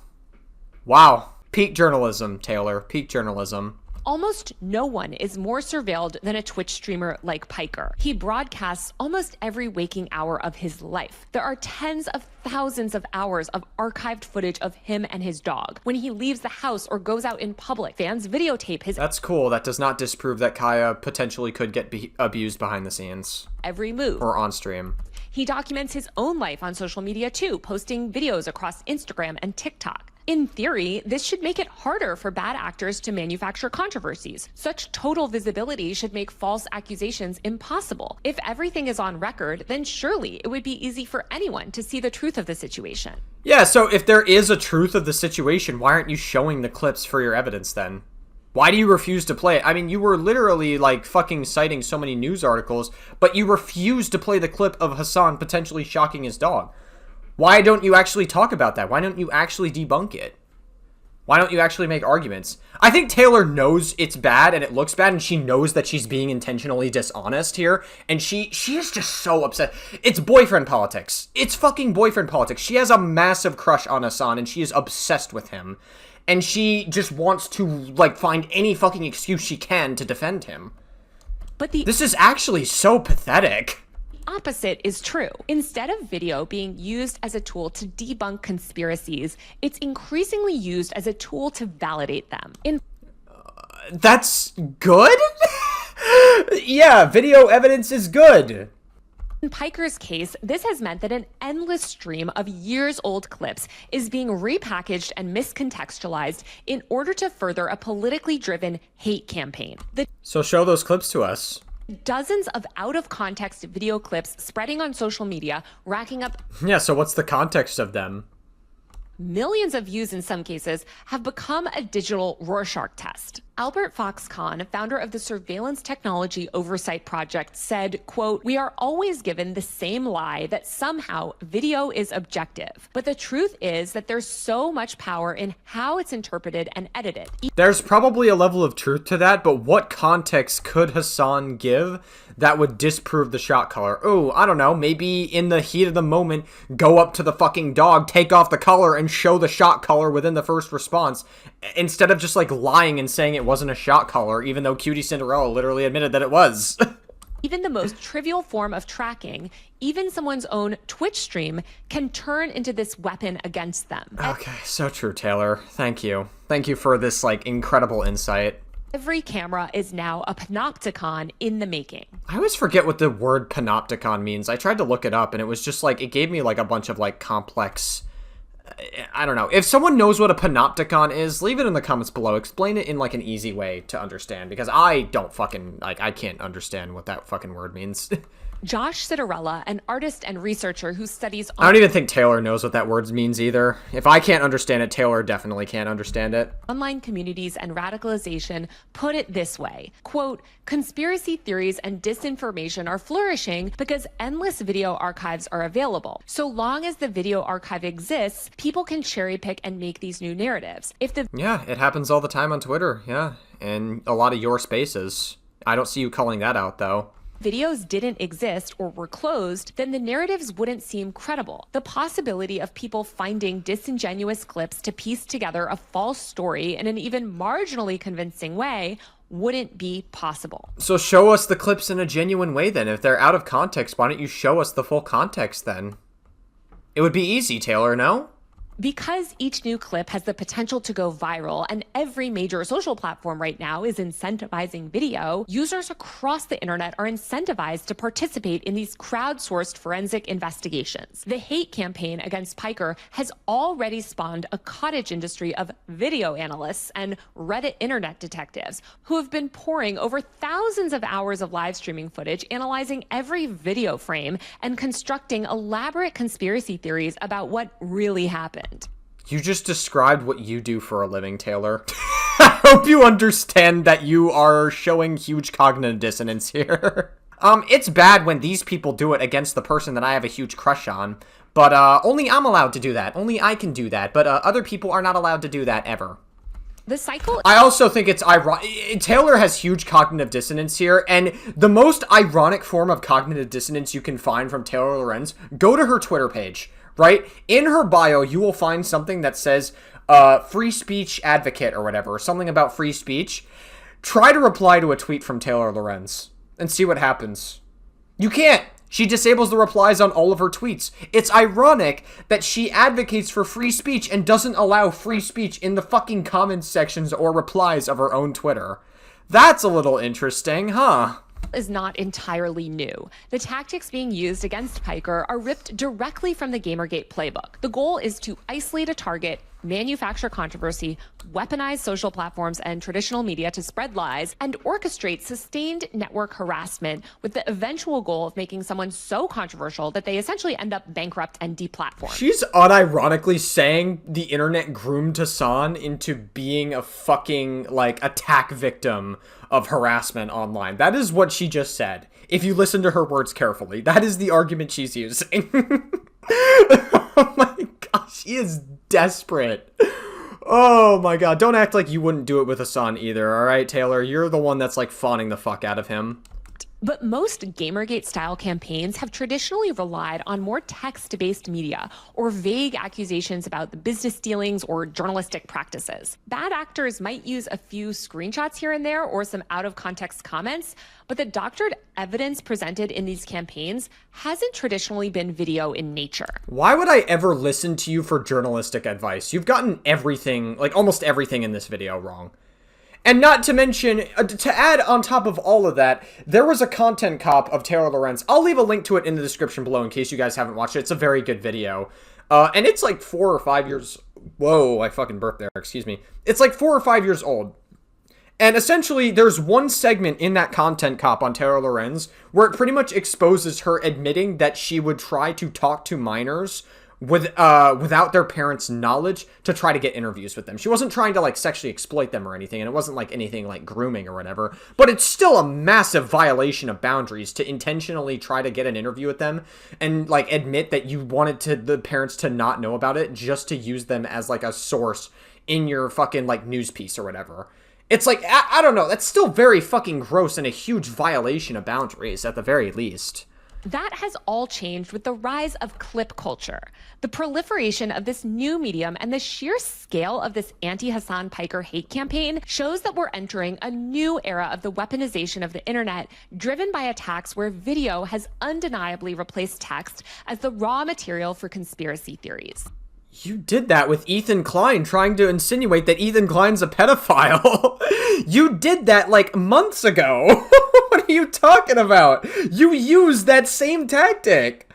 Wow. Peak journalism, Taylor. Peak journalism. Almost no one is more surveilled than a Twitch streamer like Piker. He broadcasts almost every waking hour of his life. There are tens of thousands of hours of archived footage of him and his dog. When he leaves the house or goes out in public, fans videotape his That's cool. That does not disprove that Kaya potentially could get abused behind the scenes. every move. Or on stream. He documents his own life on social media too, posting videos across Instagram and TikTok. In theory, this should make it harder for bad actors to manufacture controversies. Such total visibility should make false accusations impossible. If everything is on record, then surely it would be easy for anyone to see the truth of the situation. Yeah, so if there is a truth of the situation, why aren't you showing the clips for your evidence then? Why do you refuse to play it? I mean, you were literally, like, fucking citing so many news articles, but you refused to play the clip of Hasan potentially shocking his dog. Why don't you actually talk about that? Why don't you actually debunk it? Why don't you actually make arguments? I think Taylor knows it's bad and it looks bad, and she knows that she's being intentionally dishonest here, and she is just so upset. It's boyfriend politics. It's fucking boyfriend politics. She has a massive crush on Hasan, and she is obsessed with him. And she just wants to, like, find any fucking excuse she can to defend him. But This is actually so pathetic. opposite is true. Instead of video being used as a tool to debunk conspiracies, it's increasingly used as a tool to validate them. That's good? Yeah, video evidence is good. In Piker's case, this has meant that an endless stream of years-old clips is being repackaged and miscontextualized in order to further a politically driven hate campaign. The So show those clips to us. dozens of out-of-context video clips spreading on social media, racking up Yeah, so what's the context of them? millions of views in some cases, have become a digital Rorschach test. Albert Foxconn, founder of the Surveillance Technology Oversight Project, said, quote, "We are always given the same lie that somehow video is objective. But the truth is that there's so much power in how it's interpreted and edited." There's probably a level of truth to that, but what context could Hasan give that would disprove the shot collar? Oh, I don't know, maybe in the heat of the moment, go up to the fucking dog, take off the collar, and show the shot collar within the first response, instead of just, like, lying and saying it wasn't a shot collar, even though Cutie Cinderella literally admitted that it was. Even the most trivial form of tracking, even someone's own Twitch stream, can turn into this weapon against them. Okay, so true, Taylor. Thank you. Thank you for this, like, incredible insight. Every camera is now a panopticon in the making. I always forget what the word panopticon means. I tried to look it up, and it was just, like, it gave me, like, a bunch of, like, complex... I don't know. If someone knows what a panopticon is, leave it in the comments below. Explain it in, like, an easy way to understand, because I don't fucking, like, I can't understand what that fucking word means. Josh Citarella, an artist and researcher who studies... I don't even think Taylor knows what that word means either. If I can't understand it, Taylor definitely can't understand it. Online communities and radicalization put it this way, quote, conspiracy theories and disinformation are flourishing because endless video archives are available. So long as the video archive exists, people can cherry pick and make these new narratives. Yeah, it happens all the time on Twitter, yeah, and a lot of your spaces. I don't see you calling that out, though. Videos didn't exist or were closed, then the narratives wouldn't seem credible. The possibility of people finding disingenuous clips to piece together a false story in an even marginally convincing way wouldn't be possible. So show us the clips in a genuine way then. If they're out of context, why don't you show us the full context then? It would be easy, Taylor, no? Because each new clip has the potential to go viral and every major social platform right now is incentivizing video, users across the internet are incentivized to participate in these crowdsourced forensic investigations. The hate campaign against Piker has already spawned a cottage industry of video analysts and Reddit internet detectives who have been pouring over thousands of hours of live streaming footage, analyzing every video frame and constructing elaborate conspiracy theories about what really happened. You just described what you do for a living, Taylor. I hope you understand that you are showing huge cognitive dissonance here. It's bad when these people do it against the person that I have a huge crush on, but only I'm allowed to do that. Only I can do that, but other people are not allowed to do that ever. The cycle... I also think it's ironic. Taylor has huge cognitive dissonance here, and the most ironic form of cognitive dissonance you can find from Taylor Lorenz, go to her Twitter page. Right? In her bio, you will find something that says, free speech advocate or whatever, or something about free speech. Try to reply to a tweet from Taylor Lorenz and see what happens. You can't. She disables the replies on all of her tweets. It's ironic that she advocates for free speech and doesn't allow free speech in the fucking comments sections or replies of her own Twitter. That's a little interesting, huh? Is not entirely new. The tactics being used against Piker are ripped directly from the Gamergate playbook. The goal is to isolate a target, manufacture controversy, weaponize social platforms and traditional media to spread lies, and orchestrate sustained network harassment with the eventual goal of making someone so controversial that they essentially end up bankrupt and deplatformed. She's unironically saying the internet groomed Hasan into being a fucking, like, attack victim of harassment online. That is what she just said. If you listen to her words carefully, that is the argument she's using. Oh my gosh, she is desperate. Oh my god, don't act like you wouldn't do it with Hasan either, alright, Taylor? You're the one that's, like, fawning the fuck out of him. But most Gamergate-style campaigns have traditionally relied on more text-based media or vague accusations about the business dealings or journalistic practices. Bad actors might use a few screenshots here and there or some out-of-context comments, but the doctored evidence presented in these campaigns hasn't traditionally been video in nature. Why would I ever listen to you for journalistic advice? You've gotten everything, like almost everything in this video wrong. And not to mention, to add on top of all of that, there was a content cop of Taylor Lorenz. I'll leave a link to it in the description below in case you guys haven't watched it. It's a very good video. And it's like 4 or 5 years... Whoa, I fucking burped there, excuse me. It's like 4 or 5 years old. And essentially, there's one segment in that content cop on Taylor Lorenz where it pretty much exposes her admitting that she would try to talk to minors without their parents' knowledge to try to get interviews with them. She wasn't trying to, like, sexually exploit them or anything, and it wasn't, like, anything like grooming or whatever, but it's still a massive violation of boundaries to intentionally try to get an interview with them and, like, admit that you wanted the parents to not know about it just to use them as, like, a source in your fucking, like, news piece or whatever. It's like, I don't know, that's still very fucking gross and a huge violation of boundaries at the very least. That has all changed with the rise of clip culture. The proliferation of this new medium and the sheer scale of this anti-Hasan Piker hate campaign shows that we're entering a new era of the weaponization of the internet, driven by attacks where video has undeniably replaced text as the raw material for conspiracy theories. You did that with Ethan Klein, trying to insinuate that Ethan Klein's a pedophile. You did that like months ago. What are you talking about? You used that same tactic.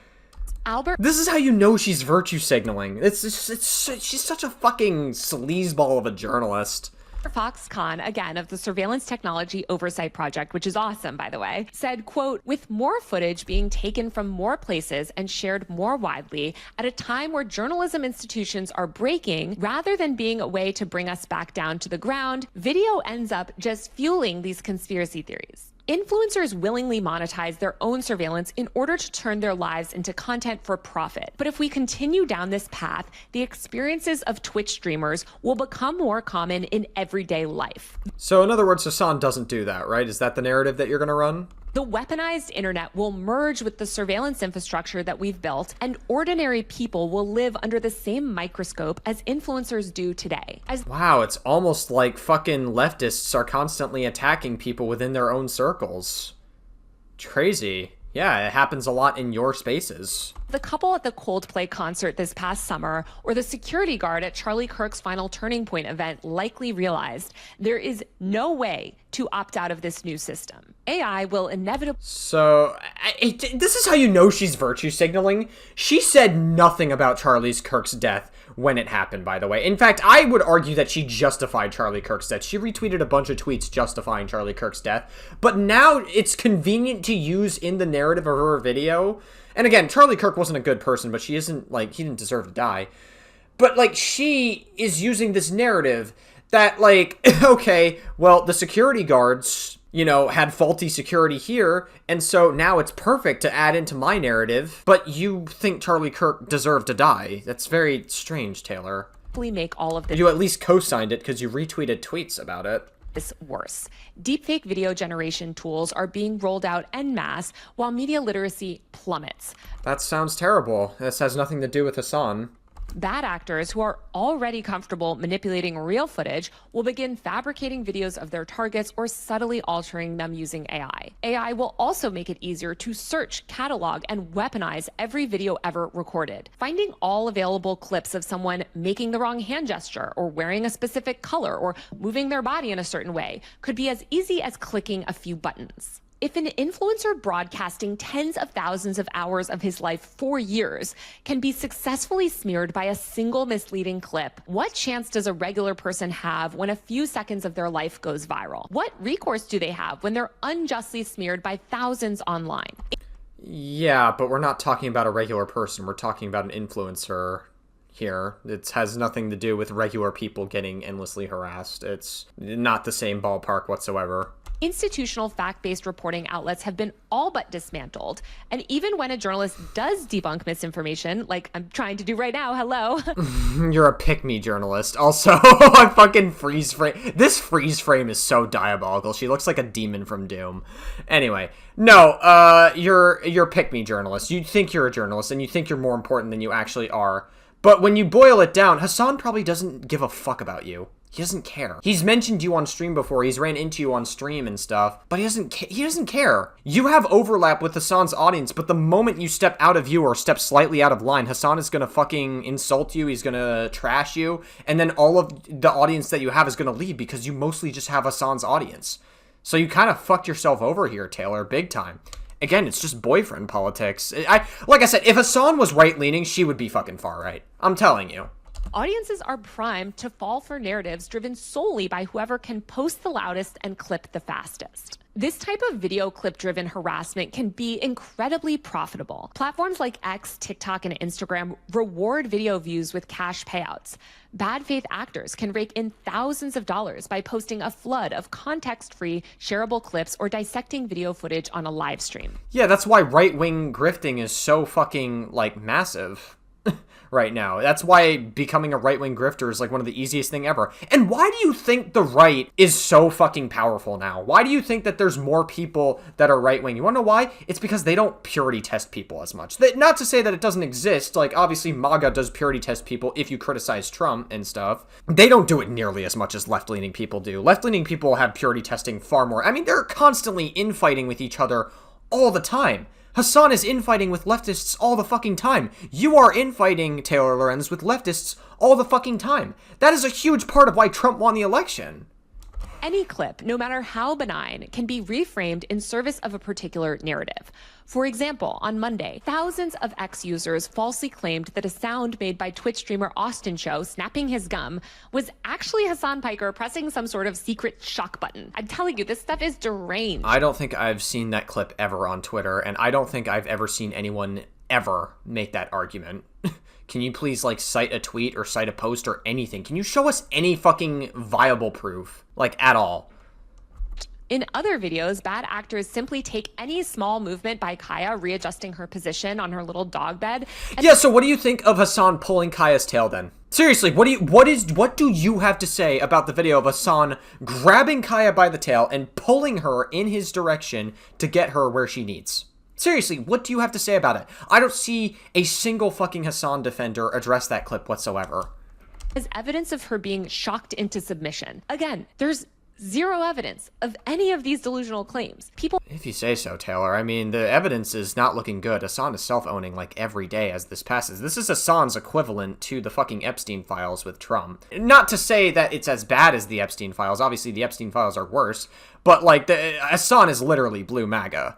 Albert, this is how you know she's virtue signaling. She's such a fucking sleazeball of a journalist. Foxconn, again, of the Surveillance Technology Oversight Project, which is awesome, by the way, said, quote, with more footage being taken from more places and shared more widely at a time where journalism institutions are breaking, rather than being a way to bring us back down to the ground, video ends up just fueling these conspiracy theories. Influencers willingly monetize their own surveillance in order to turn their lives into content for profit. But if we continue down this path, the experiences of Twitch streamers will become more common in everyday life. So in other words, Hasan doesn't do that, right? Is that the narrative that you're going to run? The weaponized internet will merge with the surveillance infrastructure that we've built, and ordinary people will live under the same microscope as influencers do today. Wow, it's almost like fucking leftists are constantly attacking people within their own circles. Crazy. Yeah, it happens a lot in your spaces. The couple at the Coldplay concert this past summer, or the security guard at Charlie Kirk's final Turning Point event likely realized there is no way to opt out of this new system. AI will inevitably... So, this is how you know she's virtue signaling. She said nothing about Charlie Kirk's death when it happened, by the way. In fact, I would argue that she justified Charlie Kirk's death. She retweeted a bunch of tweets justifying Charlie Kirk's death. But now it's convenient to use in the narrative of her video. And again, Charlie Kirk wasn't a good person, but she isn't, like, he didn't deserve to die. But, like, she is using this narrative that, like, okay, well, the security guards, you know, had faulty security here, and so now it's perfect to add into my narrative, but you think Charlie Kirk deserved to die. That's very strange, Taylor. Make all of this. You at least co-signed it because you retweeted tweets about it. Is worse. Deepfake video generation tools are being rolled out en masse while media literacy plummets. That sounds terrible. This has nothing to do with Hasan. Bad actors who are already comfortable manipulating real footage will begin fabricating videos of their targets or subtly altering them using AI. AI will also make it easier to search, catalog, and weaponize every video ever recorded. Finding all available clips of someone making the wrong hand gesture or wearing a specific color or moving their body in a certain way could be as easy as clicking a few buttons. If an influencer broadcasting tens of thousands of hours of his life for years can be successfully smeared by a single misleading clip, what chance does a regular person have when a few seconds of their life goes viral? What recourse do they have when they're unjustly smeared by thousands online? Yeah, but we're not talking about a regular person. We're talking about an influencer here. It has nothing to do with regular people getting endlessly harassed. It's not the same ballpark whatsoever. Institutional fact-based reporting outlets have been all but dismantled. And even when a journalist does debunk misinformation, like I'm trying to do right now, hello. You're a pick-me journalist. Also, I fucking freeze frame. This freeze frame is so diabolical. She looks like a demon from Doom. Anyway, no, you're pick-me journalist. You think you're a journalist and you think you're more important than you actually are. But when you boil it down, Hasan probably doesn't give a fuck about you. He doesn't care. He's mentioned you on stream before. He's ran into you on stream and stuff, but he doesn't care. You have overlap with Hasan's audience, but the moment you step out of view or step slightly out of line, Hasan is gonna fucking insult you. He's gonna trash you, and then all of the audience that you have is gonna leave because you mostly just have Hasan's audience. So you kind of fucked yourself over here, Taylor, big time. Again, it's just boyfriend politics. Like I said, if Hasan was right-leaning, she would be fucking far-right. I'm telling you. Audiences are primed to fall for narratives driven solely by whoever can post the loudest and clip the fastest. This type of video clip-driven harassment can be incredibly profitable. Platforms like X, TikTok, and Instagram reward video views with cash payouts. Bad faith actors can rake in thousands of dollars by posting a flood of context-free, shareable clips or dissecting video footage on a live stream. Yeah, that's why right-wing grifting is so fucking, like, massive. right now. That's why becoming a right-wing grifter is like one of the easiest thing ever. And why do you think the right is so fucking powerful now? Why do you think that there's more people that are right-wing? You want to know why? It's because they don't purity test people as much. Not to say that it doesn't exist. Like, obviously, MAGA does purity test people if you criticize Trump and stuff. They don't do it nearly as much as left-leaning people do. Left-leaning people have purity testing far more. I mean, they're constantly infighting with each other all the time. Hasan is infighting with leftists all the fucking time. You are infighting, Taylor Lorenz, with leftists all the fucking time. That is a huge part of why Trump won the election. Any clip, no matter how benign, can be reframed in service of a particular narrative. For example, on Monday, thousands of X users falsely claimed that a sound made by Twitch streamer Austin Cho snapping his gum was actually Hasan Piker pressing some sort of secret shock button. I'm telling you, this stuff is deranged. I don't think I've seen that clip ever on Twitter, and I don't think I've ever seen anyone ever make that argument. Can you please, like, cite a tweet or cite a post or anything? Can you show us any fucking viable proof? Like, at all? In other videos, bad actors simply take any small movement by Kaya readjusting her position on her little dog bed. Yeah, so what do you think of Hasan pulling Kaya's tail then? Seriously, what do you have to say about the video of Hasan grabbing Kaya by the tail and pulling her in his direction to get her where she needs? Seriously, what do you have to say about it? I don't see a single fucking Hasan defender address that clip whatsoever. As evidence of her being shocked into submission. Again, there's zero evidence of any of these delusional claims. People... If you say so, Taylor. I mean, the evidence is not looking good. Hasan is self-owning like every day as this passes. This is Hasan's equivalent to the fucking Epstein files with Trump. Not to say that it's as bad as the Epstein files. Obviously, the Epstein files are worse. But, like, Hasan is literally blue MAGA.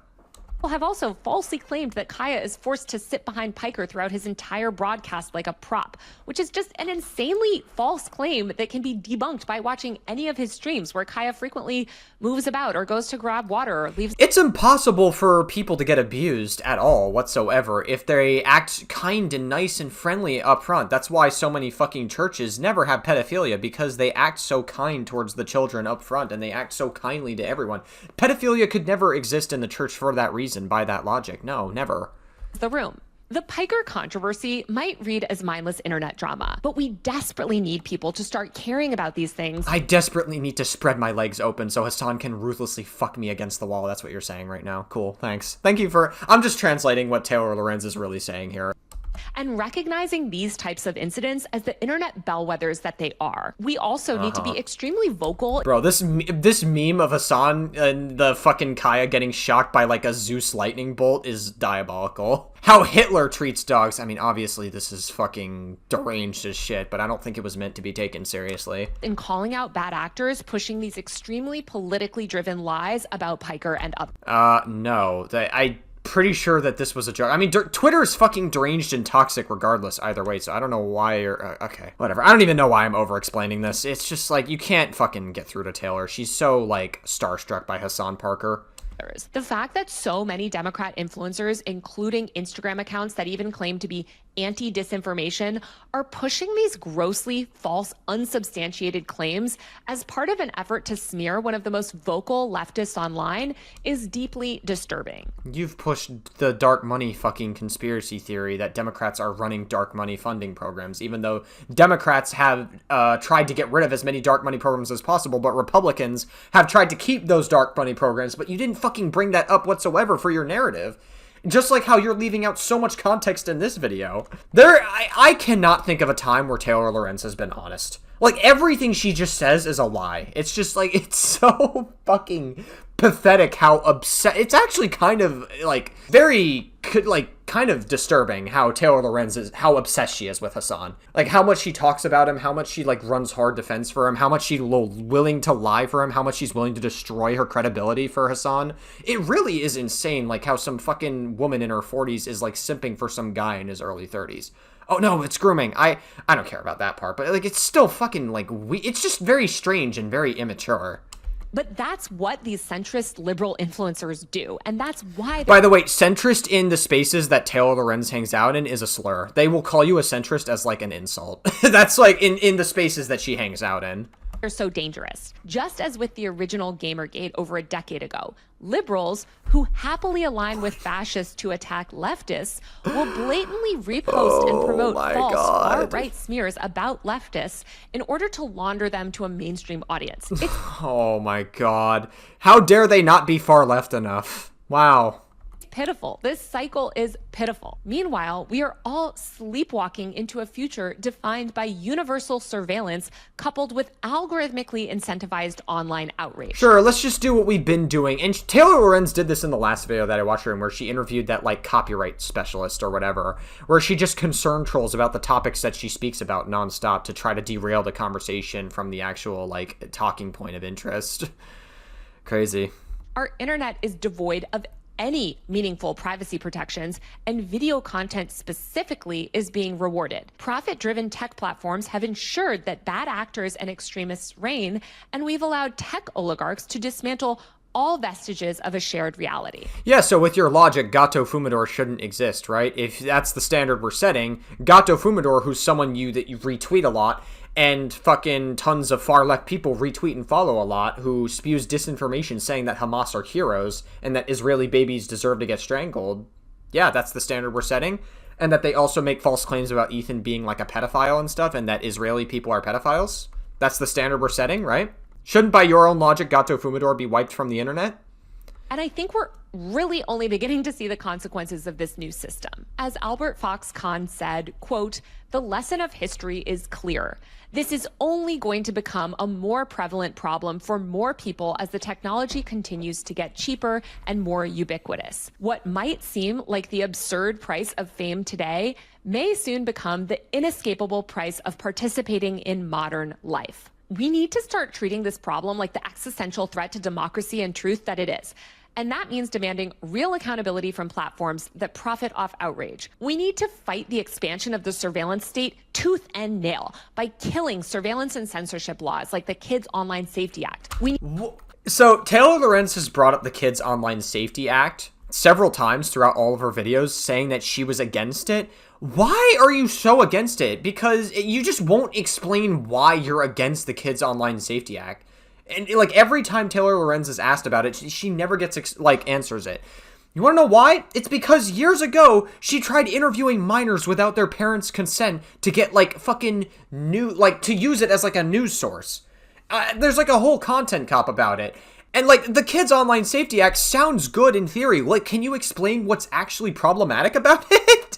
Have also falsely claimed that Kaya is forced to sit behind Piker throughout his entire broadcast like a prop, which is just an insanely false claim that can be debunked by watching any of his streams where Kaya frequently moves about or goes to grab water or leaves. It's impossible for people to get abused at all whatsoever if they act kind and nice and friendly up front. That's why so many fucking churches never have pedophilia, because they act so kind towards the children up front and they act so kindly to everyone. Pedophilia could never exist in the church for that reason. By that logic, no, never. The room. The Piker controversy might read as mindless internet drama, but we desperately need people to start caring about these things. I desperately need to spread my legs open so Hasan can ruthlessly fuck me against the wall. That's what you're saying right now. Cool, thanks. Thank you for... I'm just translating what Taylor Lorenz is really saying here. And recognizing these types of incidents as the internet bellwethers that they are. We also need to be extremely vocal. Bro, this meme of Hasan and the fucking Kaya getting shocked by like a Zeus lightning bolt is diabolical. How Hitler treats dogs. I mean, obviously this is fucking deranged as shit, but I don't think it was meant to be taken seriously. In calling out bad actors, pushing these extremely politically driven lies about Piker and others. No. I pretty sure that this was a joke. I mean, Twitter is fucking deranged and toxic regardless either way, so I don't know why you're... okay, whatever. I don't even know why I'm over-explaining this. It's just like, you can't fucking get through to Taylor. She's so, like, starstruck by Hasan Piker. The fact that so many Democrat influencers, including Instagram accounts that even claim to be anti-disinformation, are pushing these grossly false, unsubstantiated claims as part of an effort to smear one of the most vocal leftists online is deeply disturbing. You've pushed the dark money fucking conspiracy theory that Democrats are running dark money funding programs, even though Democrats have tried to get rid of as many dark money programs as possible, but Republicans have tried to keep those dark money programs, but you didn't fucking bring that up whatsoever for your narrative. Just like how you're leaving out so much context in this video. I cannot think of a time where Taylor Lorenz has been honest. Like, everything she just says is a lie. It's just, like, it's so fucking pathetic how upset... It's actually kind of, like, very, like, kind of disturbing how Taylor Lorenz is... How obsessed she is with Hasan. Like, how much she talks about him, how much she, like, runs hard defense for him, how much she's willing to lie for him, how much she's willing to destroy her credibility for Hasan. It really is insane, like, how some fucking woman in her 40s is, like, simping for some guy in his early 30s. Oh, no, it's grooming. I don't care about that part, but, like, it's still fucking, like, it's just very strange and very immature. But that's what these centrist liberal influencers do, and that's why... By the way, centrist in the spaces that Taylor Lorenz hangs out in is a slur. They will call you a centrist as, like, an insult. That's, like, in the spaces that she hangs out in. are so dangerous. Just as with the original Gamergate over a decade ago, liberals who happily align with fascists to attack leftists will blatantly repost and promote false far-right smears about leftists in order to launder them to a mainstream audience. Oh my god. How dare they not be far left enough? Wow. Pitiful. This cycle is pitiful. Meanwhile, we are all sleepwalking into a future defined by universal surveillance coupled with algorithmically incentivized online outrage. Sure, let's just do what we've been doing. And Taylor Lorenz did this in the last video that I watched her in, where she interviewed that, like, copyright specialist or whatever, where she just concerned trolls about the topics that she speaks about nonstop to try to derail the conversation from the actual, like, talking point of interest. Crazy. Our internet is devoid of any meaningful privacy protections, and video content specifically is being rewarded. Profit-driven tech platforms have ensured that bad actors and extremists reign, and we've allowed tech oligarchs to dismantle all vestiges of a shared reality. Yeah, so with your logic, Gato Fumador shouldn't exist, right? If that's the standard we're setting, Gato Fumador, who's someone that you retweet a lot, and fucking tons of far-left people retweet and follow a lot, who spews disinformation saying that Hamas are heroes and that Israeli babies deserve to get strangled. Yeah, that's the standard we're setting. And that they also make false claims about Ethan being like a pedophile and stuff, and that Israeli people are pedophiles. That's the standard we're setting, right? Shouldn't, by your own logic, Gato Fumador be wiped from the internet? And I think we're really only beginning to see the consequences of this new system. As Albert Fox Khan said, quote, "The lesson of history is clear. This is only going to become a more prevalent problem for more people as the technology continues to get cheaper and more ubiquitous. What might seem like the absurd price of fame today may soon become the inescapable price of participating in modern life." We need to start treating this problem like the existential threat to democracy and truth that it is. And that means demanding real accountability from platforms that profit off outrage. We need to fight the expansion of the surveillance state tooth and nail by killing surveillance and censorship laws like the Kids Online Safety Act. So Taylor Lorenz has brought up the Kids Online Safety Act several times throughout all of her videos, saying that she was against it. Why are you so against it? Because you just won't explain why you're against the Kids Online Safety Act. And, like, every time Taylor Lorenz is asked about it, she never gets, answers it. You want to know why? It's because years ago, she tried interviewing minors without their parents' consent to get, like, fucking to use it as, like, a news source. There's, like, a whole content cop about it. And, like, the Kids Online Safety Act sounds good in theory. Like, can you explain what's actually problematic about it?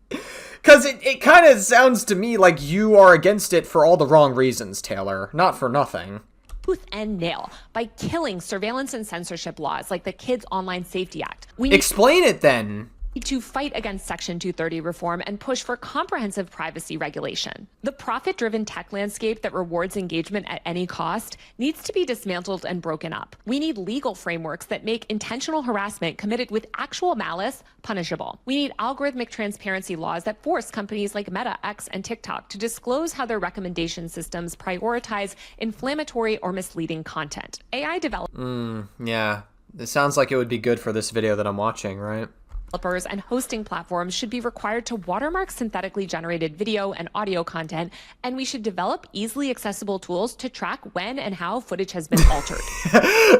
Because it kind of sounds to me like you are against it for all the wrong reasons, Taylor. Not for nothing. Tooth and nail by killing surveillance and censorship laws like the Kids Online Safety Act. Explain it then. To fight against Section 230 reform and push for comprehensive privacy regulation. The profit-driven tech landscape that rewards engagement at any cost needs to be dismantled and broken up. We need legal frameworks that make intentional harassment committed with actual malice punishable. We need algorithmic transparency laws that force companies like Meta, X, and TikTok to disclose how their recommendation systems prioritize inflammatory or misleading content. AI developers Yeah. It sounds like it would be good for this video that I'm watching, right? Developers and hosting platforms should be required to watermark synthetically generated video and audio content, and we should develop easily accessible tools to track when and how footage has been altered.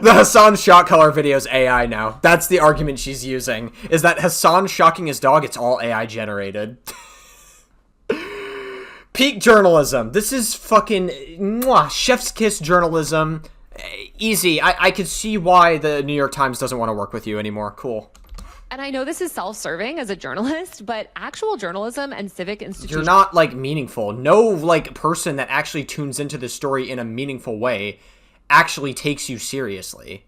The Hasan shot color video is AI now. That's the argument she's using, is that Hasan shocking his dog, it's all AI generated. Peak journalism. This is fucking chef's kiss journalism. Easy. I could see why the New York Times doesn't want to work with you anymore. Cool. And I know this is self-serving as a journalist, but actual journalism and civic institutions... You're not, like, meaningful. No, like, person that actually tunes into the story in a meaningful way actually takes you seriously.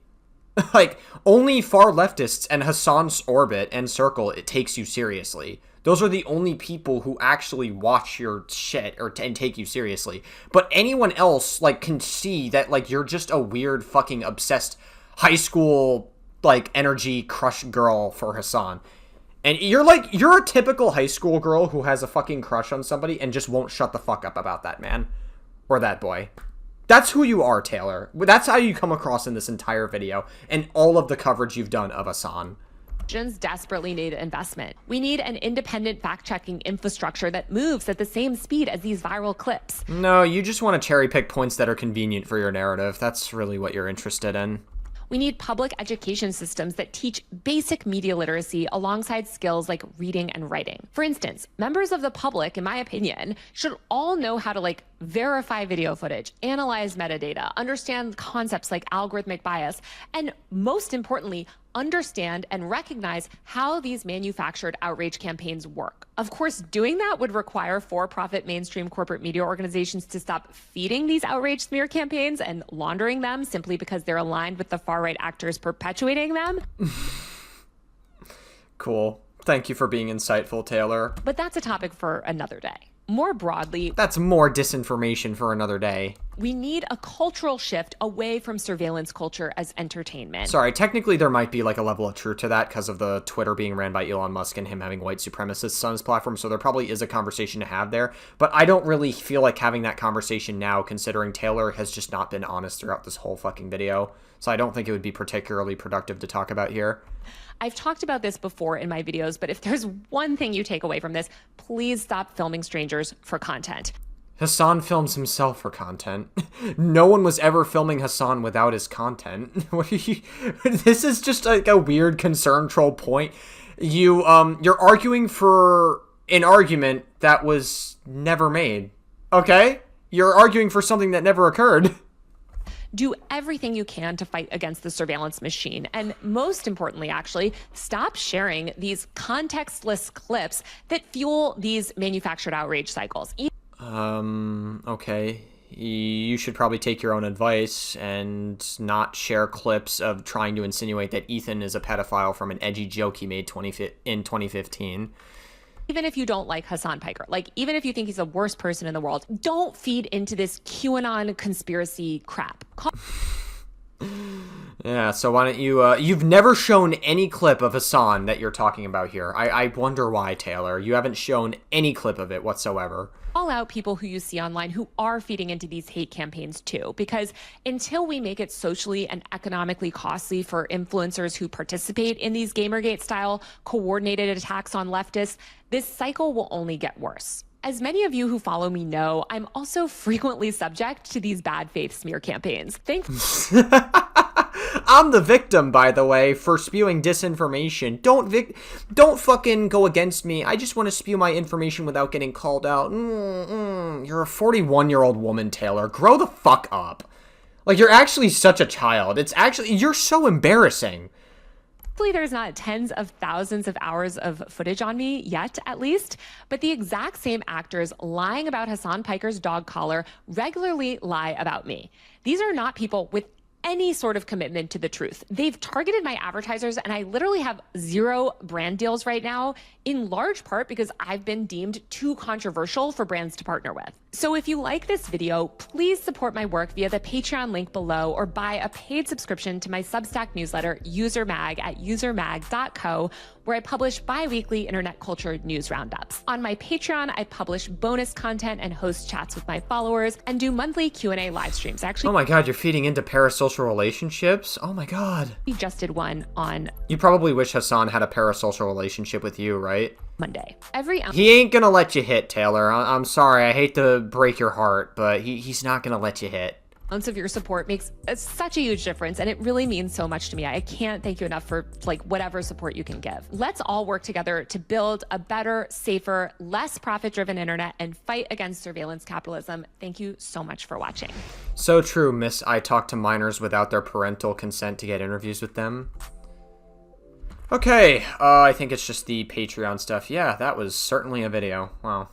Like, only far leftists and Hasan's orbit and circle, it takes you seriously. Those are the only people who actually watch your shit and take you seriously. But anyone else, like, can see that, like, you're just a weird fucking obsessed high school... like, energy crush girl for Hasan. And you're a typical high school girl who has a fucking crush on somebody and just won't shut the fuck up about that man. Or that boy. That's who you are, Taylor. That's how you come across in this entire video. And all of the coverage you've done of Hasan. desperately need investment. We need an independent fact-checking infrastructure that moves at the same speed as these viral clips. No, you just want to cherry pick points that are convenient for your narrative. That's really what you're interested in. We need public education systems that teach basic media literacy alongside skills like reading and writing. For instance, members of the public, in my opinion, should all know how to verify video footage, analyze metadata, understand concepts like algorithmic bias, and most importantly, understand and recognize how these manufactured outrage campaigns work. Of course, doing that would require for-profit mainstream corporate media organizations to stop feeding these outrage smear campaigns and laundering them simply because they're aligned with the far-right actors perpetuating them. Cool. Thank you for being insightful, Taylor. But that's a topic for another day. More broadly, that's more disinformation for another day. We need a cultural shift away from surveillance culture as entertainment. Sorry, technically there might be a level of truth to that because of the Twitter being ran by Elon Musk and him having white supremacists on his platform, so there probably is a conversation to have there. But I don't really feel like having that conversation now, considering Taylor has just not been honest throughout this whole fucking video. So I don't think it would be particularly productive to talk about here. I've talked about this before in my videos, but if there's one thing you take away from this, please stop filming strangers for content. Hasan films himself for content. No one was ever filming Hasan without his content. This is just a weird concern troll point. You're arguing for an argument that was never made. Okay? You're arguing for something that never occurred. Do everything you can to fight against the surveillance machine. And most importantly, actually, stop sharing these contextless clips that fuel these manufactured outrage cycles. Okay. You should probably take your own advice and not share clips of trying to insinuate that Ethan is a pedophile from an edgy joke he made in 2015. Even if you don't like Hasan Piker, even if you think he's the worst person in the world, don't feed into this QAnon conspiracy crap. Yeah, so why don't you, you've never shown any clip of Hasan that you're talking about here. I wonder why, Taylor. You haven't shown any clip of it whatsoever. Call out people who you see online who are feeding into these hate campaigns too, because until we make it socially and economically costly for influencers who participate in these Gamergate-style coordinated attacks on leftists, this cycle will only get worse. As many of you who follow me know, I'm also frequently subject to these bad faith smear campaigns. I'm the victim, by the way, for spewing disinformation. Don't fucking go against me. I just want to spew my information without getting called out. You're a 41-year-old woman, Taylor. Grow the fuck up. You're actually such a child. You're so embarrassing. Hopefully there's not tens of thousands of hours of footage on me yet, at least, but the exact same actors lying about Hasan Piker's dog collar regularly lie about me. These are not people with any sort of commitment to the truth. They've targeted my advertisers, and I literally have 0 brand deals right now, in large part because I've been deemed too controversial for brands to partner with. So if you like this video, please support my work via the Patreon link below or buy a paid subscription to my Substack newsletter, UserMag, at usermag.co, where I publish bi-weekly internet culture news roundups. On my Patreon, I publish bonus content and host chats with my followers and do monthly Q&A live streams. Actually, oh my god, you're feeding into parasocial relationships? Oh my god. We just did one on... You probably wish Hasan had a parasocial relationship with you, right? Monday. He ain't gonna let you hit, Taylor. I'm sorry, I hate to break your heart, but he's not gonna let you hit. Ounce of your support makes such a huge difference, and it really means so much to me. I can't thank you enough for whatever support you can give. Let's all work together to build a better, safer, less profit-driven internet and fight against surveillance capitalism. Thank you so much for watching. So true, Miss. I talk to minors without their parental consent to get interviews with them. Okay, I think it's just the Patreon stuff. Yeah, that was certainly a video. Wow.